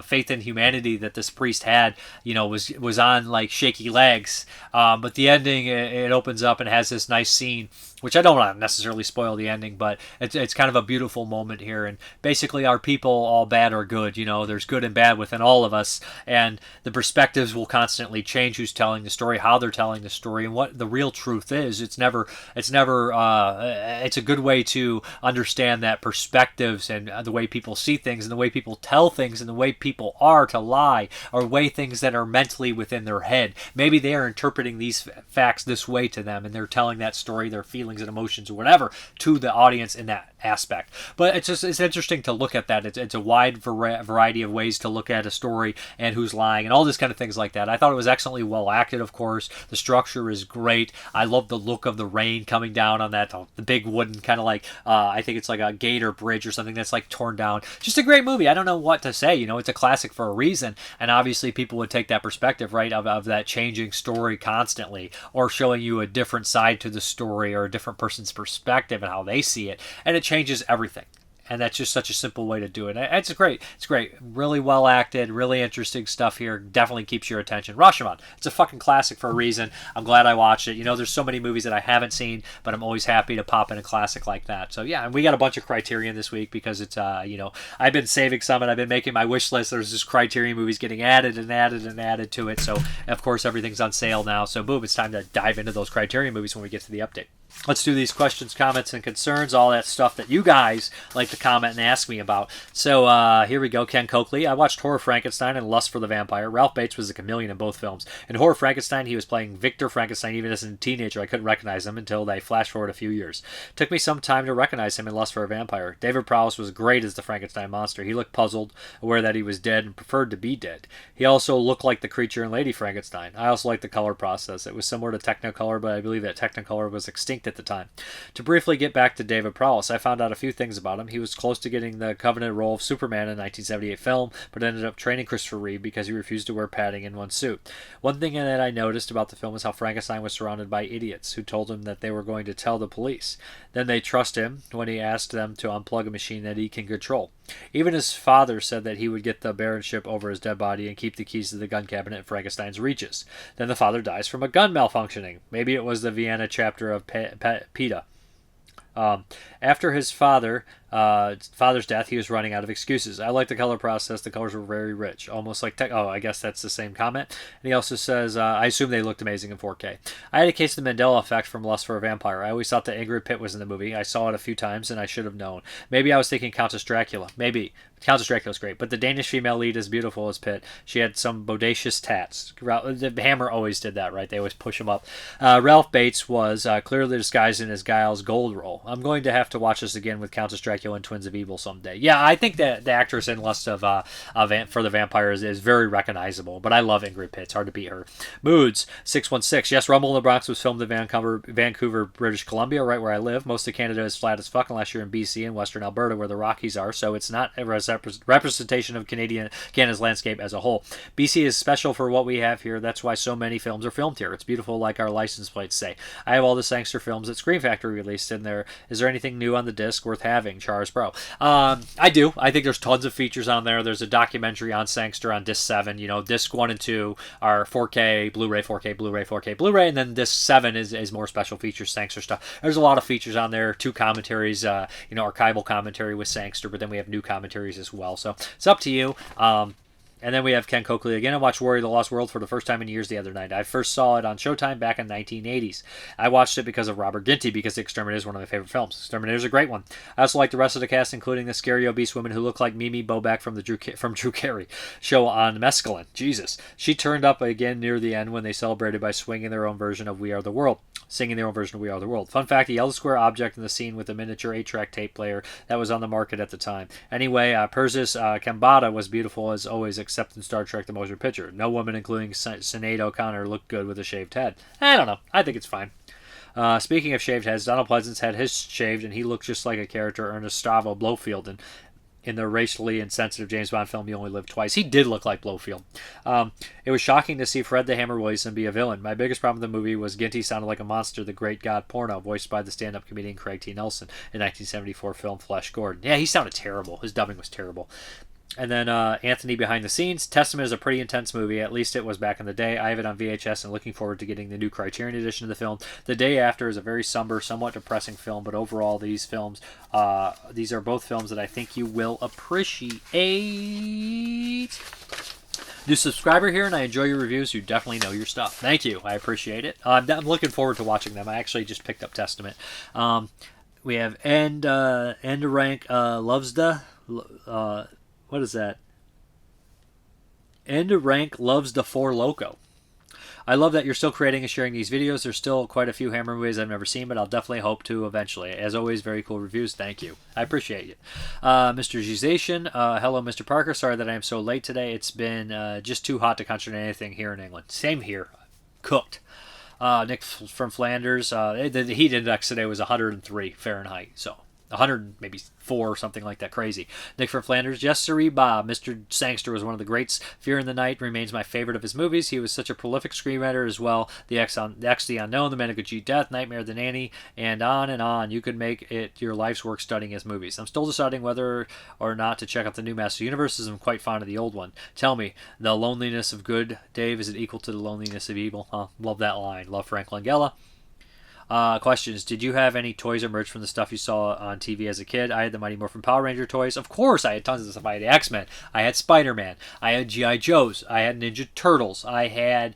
faith in humanity that this priest had, was on like shaky legs. But the ending, it opens up and has this nice scene, which I don't want to necessarily spoil the ending, but it's kind of a beautiful moment here. And basically, are people all bad or good? There's good and bad within all of us, and the perspectives will constantly change. Who's telling the story, how they're telling the story, and what the real truth is. It's a good way to understand that perspectives and the way people see things and the way people tell things and the way people are to lie or way things that are mentally within their head. Maybe they are interpreting these facts this way to them, and they're telling that story, their feelings and emotions or whatever, to the audience in that aspect. But it's interesting to look at that. It's a wide variety of ways to look at a story and who's lying and all this kind of things like that. I thought it was excellently well acted, of course. The structure is great. I love the look of the rain coming down on that, the big wooden kind of like, I think it's like a gate or bridge or something that's like torn down. Just a great movie. I don't know what to say. It's a classic for a reason, and obviously people would take that perspective, right, of that changing story constantly, or showing you a different side to the story or a different person's perspective and how they see it, and it changes everything. And that's just such a simple way to do it. It's great. It's great. Really well acted. Really interesting stuff here. Definitely keeps your attention. Rashomon. It's a fucking classic for a reason. I'm glad I watched it. There's so many movies that I haven't seen, but I'm always happy to pop in a classic like that. So yeah, and we got a bunch of Criterion this week because it's, I've been saving some and I've been making my wish list. There's just Criterion movies getting added and added and added to it. So of course everything's on sale now. So boom, it's time to dive into those Criterion movies when we get to the update. Let's do these questions, comments, and concerns, all that stuff that you guys like to comment and ask me about. So here we go. Ken Coakley. I watched Horror Frankenstein and Lust for the Vampire. Ralph Bates was a chameleon in both films. In Horror Frankenstein, he was playing Victor Frankenstein. Even as a teenager, I couldn't recognize him until they flash forward a few years. Took me some time to recognize him in Lust for a Vampire. David Prowse was great as the Frankenstein monster. He looked puzzled, aware that he was dead, and preferred to be dead. He also looked like the creature in Lady Frankenstein. I also liked the color process. It was similar to Technicolor, but I believe that Technicolor was extinct at the time. To briefly get back to David Prowse, I found out a few things about him. He was close to getting the coveted role of Superman in the 1978 film, but ended up training Christopher Reeve because he refused to wear padding in one suit. One thing that I noticed about the film is how Frankenstein was surrounded by idiots who told him that they were going to tell the police. Then they trust him when he asked them to unplug a machine that he can control. Even his father said that he would get the baronship over his dead body and keep the keys to the gun cabinet in Frankenstein's reaches. Then the father dies from a gun malfunctioning. Maybe it was the Vienna chapter of PETA. After his father's death, he was running out of excuses. I like the color process. The colors were very rich, almost like I guess that's the same comment. And he also says, I assume they looked amazing in 4K. I had a case of the Mandela effect from Lust for a Vampire. I always thought that Ingrid Pitt was in the movie. I saw it a few times, and I should have known. Maybe I was thinking Countess Dracula. Maybe. Countess Dracula's great, but the Danish female lead is beautiful as Pitt. She had some bodacious tats. The Hammer always did that, right? They always push him up. Ralph Bates was clearly disguised in his Giles Gold role. I'm going to have to watch this again with Countess Dracula and Twins of Evil someday. Yeah, I think that the actress in Lust for the Vampire is very recognizable, but I love Ingrid Pitt. It's hard to beat her. Moods, 616. Yes, Rumble in the Bronx was filmed in Vancouver, British Columbia, right where I live. Most of Canada is flat as fuck unless you're in BC and Western Alberta where the Rockies are, so it's not a representation of Canada's landscape as a whole. BC is special for what we have here. That's why so many films are filmed here. It's beautiful like our license plates say. I have all the Sangster films that Scream Factory released in there. Is there anything new on the disc worth having? Charles Bro. I do. I think there's tons of features on there. There's a documentary on Sangster on disc 7. Disc 1 and 2 are 4K, Blu-ray, 4K, Blu-ray, 4K, Blu-ray, and then disc 7 is more special features, Sangster stuff. There's a lot of features on there. 2 commentaries, archival commentary with Sangster, but then we have new commentaries as well. So it's up to you. And then we have Ken Coakley again. I watched Warrior of the Lost World for the first time in years the other night. I first saw it on Showtime back in the 1980s. I watched it because of Robert Ginty, because The Exterminator is one of my favorite films. Exterminator is a great one. I also like the rest of the cast, including the scary obese woman who looked like Mimi Bobak from Drew Carey show on Mescaline. Jesus. She turned up again near the end when they celebrated by swinging their own version of We Are the World. Singing their own version of We Are the World. Fun fact, the yellow square object in the scene with the miniature 8-track tape player that was on the market at the time. Anyway, Persis Kambata was beautiful as always, except in Star Trek The Motion Picture. No woman, including Sinead O'Connor, looked good with a shaved head. I don't know. I think it's fine. Speaking of shaved heads, Donald Pleasance had his shaved, and he looked just like a character Ernest Stavo Blofeld in the racially insensitive James Bond film You Only Live Twice. He did look like Blofeld. It was shocking to see Fred the Hammer Williamson be a villain. My biggest problem with the movie was Ginty sounded like a monster, the great god Porno, voiced by the stand-up comedian Craig T. Nelson in 1974 film Flash Gordon. Yeah, he sounded terrible. His dubbing was terrible. And then Anthony behind the scenes. Testament is a pretty intense movie. At least it was back in the day. I have it on VHS and looking forward to getting the new Criterion edition of the film. The Day After is a very somber, somewhat depressing film, but overall these films, these are both films that I think you will appreciate. New subscriber here, and I enjoy your reviews. You definitely know your stuff. Thank you. I appreciate it. I'm looking forward to watching them. I actually just picked up Testament. We have End Rank Loves the... what is that? End Rank Loves the Four Loco. I love that you're still creating and sharing these videos. There's still quite a few Hammer movies I've never seen, but I'll definitely hope to eventually. As always, very cool reviews. Thank you. I appreciate you. Mr. Gization, hello, Mr. Parker. Sorry that I am so late today. It's been just too hot to concentrate anything here in England. Same here. Cooked. Nick from Flanders, the heat index today was 103 Fahrenheit, so 100, maybe 4 or something like that. Crazy. Nick from Flanders. Yes, sirree, Bob. Mr. Sangster was one of the greats. Fear in the Night remains my favorite of his movies. He was such a prolific screenwriter as well. The X, the Unknown, The Man Who Could Cheat Death, Nightmare, The Nanny, and on and on. You could make it your life's work studying his movies. I'm still deciding whether or not to check out the new Master Universe, as I'm quite fond of the old one. Tell me, the loneliness of good, Dave, is it equal to the loneliness of evil? Love that line. Love Frank Langella. Questions. Did you have any toys emerge from the stuff you saw on TV as a kid? I had the Mighty Morphin Power Ranger toys. Of course, I had tons of stuff. I had X-Men. I had Spider-Man. I had G.I. Joes. I had Ninja Turtles. I had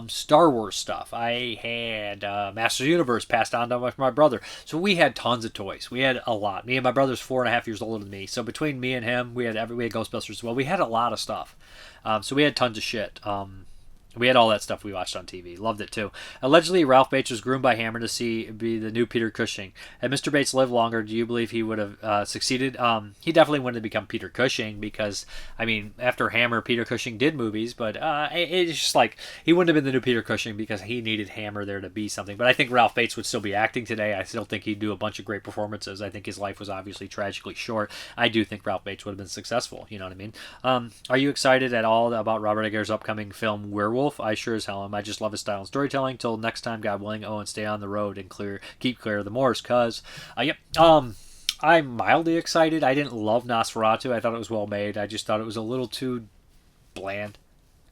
Star Wars stuff. I had Master Universe passed on to my brother. So we had tons of toys. We had a lot. Me and my brother's 4.5 years older than me. So between me and him, we had Ghostbusters as well. We had a lot of stuff. So we had tons of shit. We had all that stuff we watched on TV. Loved it, too. Allegedly, Ralph Bates was groomed by Hammer to be the new Peter Cushing. Had Mr. Bates lived longer, do you believe he would have succeeded? He definitely wouldn't have become Peter Cushing because, I mean, after Hammer, Peter Cushing did movies, but it's just like, he wouldn't have been the new Peter Cushing because he needed Hammer there to be something. But I think Ralph Bates would still be acting today. I still think he'd do a bunch of great performances. I think his life was obviously tragically short. I do think Ralph Bates would have been successful, you know what I mean? Are you excited at all about Robert Eggers' upcoming film Werewolf? I sure as hell am. I just love his style and storytelling. Till next time, God willing, and stay on the road and keep clear of the moors, cuz. I'm mildly excited. I didn't love Nosferatu. I thought it was well made. I just thought it was a little too bland.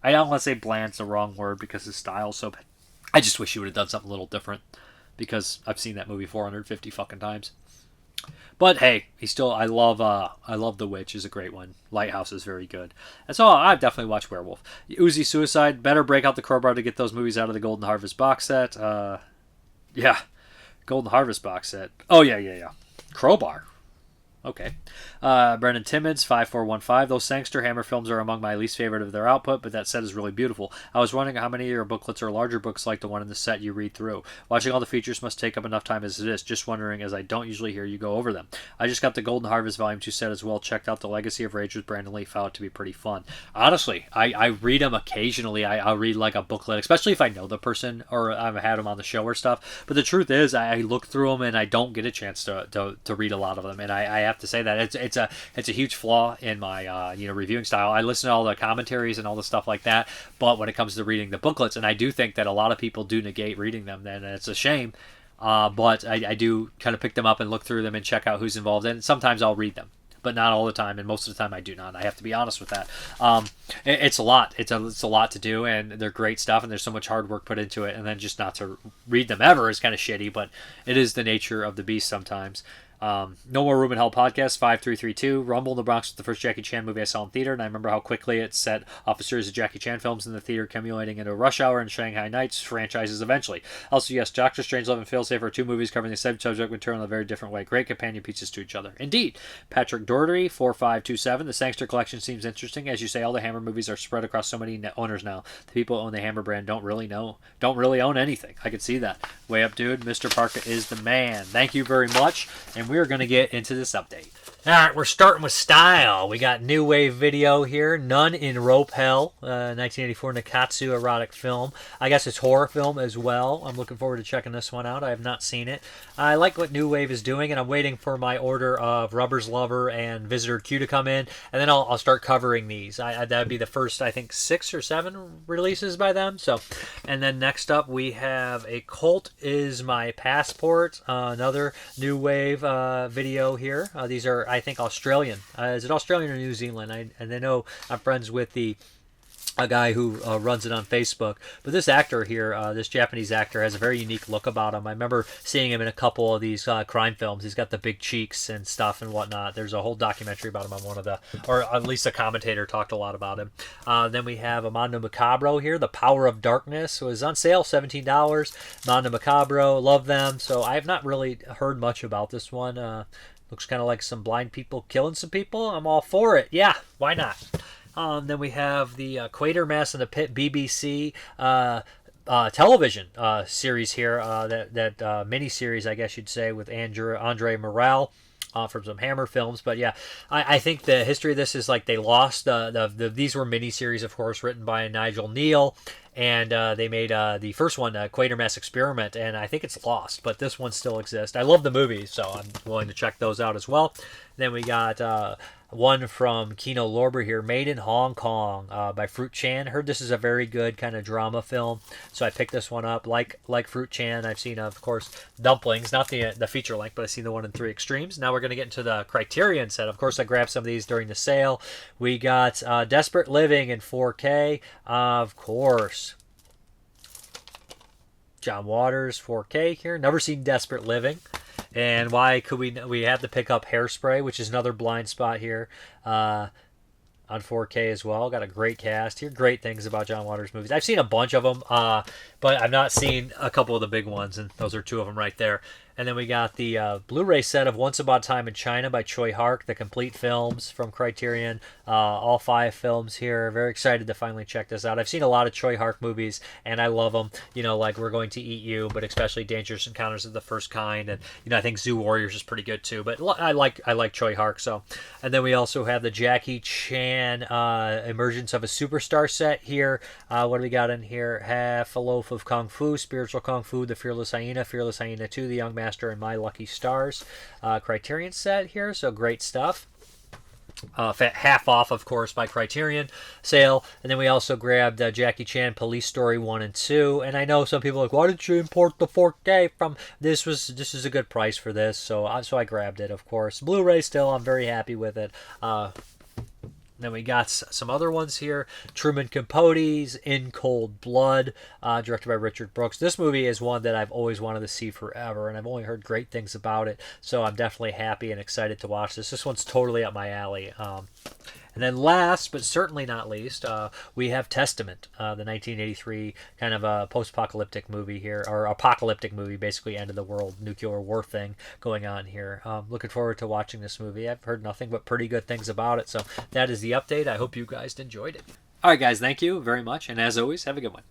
I don't want to say bland's the wrong word because his style's so bad. I just wish he would have done something a little different because I've seen that movie 450 fucking times. But hey, I love The Witch is a great one. Lighthouse is very good. And so I've definitely watched Werewolf. Uzi Suicide, better break out the crowbar to get those movies out of the Golden Harvest box set. Yeah. Golden Harvest box set. Oh yeah. Crowbar. Okay. Brendan Timmons, 5415. Those Sangster Hammer films are among my least favorite of their output, but that set is really beautiful. I was wondering how many of your booklets are larger books like the one in the set you read through. Watching all the features must take up enough time as it is. Just wondering, as I don't usually hear you go over them. I just got the Golden Harvest Volume 2 set as well. Checked out The Legacy of Rage with Brandon Lee. Found it to be pretty fun. Honestly, I read them occasionally. I'll read like a booklet, especially if I know the person or I've had them on the show or stuff. But the truth is, I look through them and I don't get a chance to read a lot of them. And I have to say that it's a huge flaw in my reviewing style. I listen to all the commentaries and all the stuff like that, but when it comes to reading the booklets, and I do think that a lot of people do negate reading them, then it's a shame. But I do kind of pick them up and look through them and check out who's involved, and sometimes I'll read them, but not all the time, and most of the time I do not. I have to be honest with that. It's a lot. It's a lot to do, and they're great stuff, and there's so much hard work put into it, and then just not to read them ever is kind of shitty, but it is the nature of the beast sometimes. No More Room in Hell podcast 5332. Rumble in the Bronx was the first Jackie Chan movie I saw in theater, and I remember how quickly it set off a series of Jackie Chan films in the theater, accumulating into Rush Hour and Shanghai Nights franchises eventually. Also, yes, Doctor Strangelove and Failsafe are 2 movies covering the same subject material in a very different way. Great companion pieces to each other. Indeed. Patrick Doherty 4527. The Sangster collection seems interesting. As you say, all the Hammer movies are spread across so many owners now. The people who own the Hammer brand don't really own anything. I could see that. Way up, dude. Mrparka is the man. Thank you very much. And we're going to get into this update. Alright, we're starting with style. We got New Wave video here. None in Rope Hell, 1984 Nikatsu erotic film. I guess it's horror film as well. I'm looking forward to checking this one out. I have not seen it. I like what New Wave is doing, and I'm waiting for my order of Rubber's Lover and Visitor Q to come in, and then I'll start covering these. That would be the first, I think, 6 or 7 releases by them. So, and then next up we have a Colt Is My Passport, another New Wave video here. These are, I think, Australian. Is it Australian or New Zealand? And I know I'm friends with a guy who runs it on Facebook. But this actor here, this Japanese actor, has a very unique look about him. I remember seeing him in a couple of these crime films. He's got the big cheeks and stuff and whatnot. There's a whole documentary about him on one of the, or at least a commentator talked a lot about him. Then we have a Mondo Macabro here. The Power of Darkness was on sale, $17. Mondo Macabro, love them. So I have not really heard much about this one. Looks kind of like some blind people killing some people. I'm all for it. Yeah, why not? Then we have the Quatermass and the Pit BBC television series here. That mini-series, I guess you'd say, with Andre Morel. From some Hammer films, but yeah, I think the history of this is like they lost these were miniseries, of course, written by Nigel Neal, and they made the first one, Quatermass Experiment, and I think it's lost, but this one still exists. I love the movie, so I'm willing to check those out as well. Then we got one from Kino Lorber here, Made in Hong Kong by Fruit Chan. Heard this is a very good kind of drama film, so I picked this one up. Like Fruit Chan, I've seen, of course, Dumplings, not the feature length, but I've seen the one in 3 Extremes. Now we're going to get into the Criterion set. Of course, I grabbed some of these during the sale. We got Desperate Living in 4K, of course. John Waters, 4K here. Never seen Desperate Living. And why could we have to pick up Hairspray, which is another blind spot here on 4K as well. Got a great cast here. Great things about John Waters movies. I've seen a bunch of them, but I've not seen a couple of the big ones, and those are 2 of them right there. And then we got the Blu-ray set of Once Upon a Time in China by Choi Hark, the complete films from Criterion. All 5 films here. Very excited to finally check this out. I've seen a lot of Choi Hark movies, and I love them. You know, like We're Going to Eat You, but especially Dangerous Encounters of the First Kind. And, you know, I think Zoo Warriors is pretty good too. But I like Choi Hark. So, and then we also have the Jackie Chan Emergence of a Superstar set here. What do we got in here? Half a Loaf of Kung Fu, Spiritual Kung Fu, The Fearless Hyena 2, The Young Master, and My Lucky Stars. Criterion set here, so great stuff. Half off, of course, by Criterion sale. And then we also grabbed Jackie Chan Police Story 1 and 2. And I know some people are like, why did you import the 4K from this? Is a good price for this, so I grabbed it, of course. Blu-ray still, I'm very happy with it. Then we got some other ones here. Truman Capote's In Cold Blood, directed by Richard Brooks. This movie is one that I've always wanted to see forever, and I've only heard great things about it, so I'm definitely happy and excited to watch this. This one's totally up my alley. And then last, but certainly not least, we have Testament, the 1983 kind of a post-apocalyptic movie here, or apocalyptic movie, basically end of the world, nuclear war thing going on here. Looking forward to watching this movie. I've heard nothing but pretty good things about it, so that is the update. I hope you guys enjoyed it. All right, guys, thank you very much, and as always, have a good one.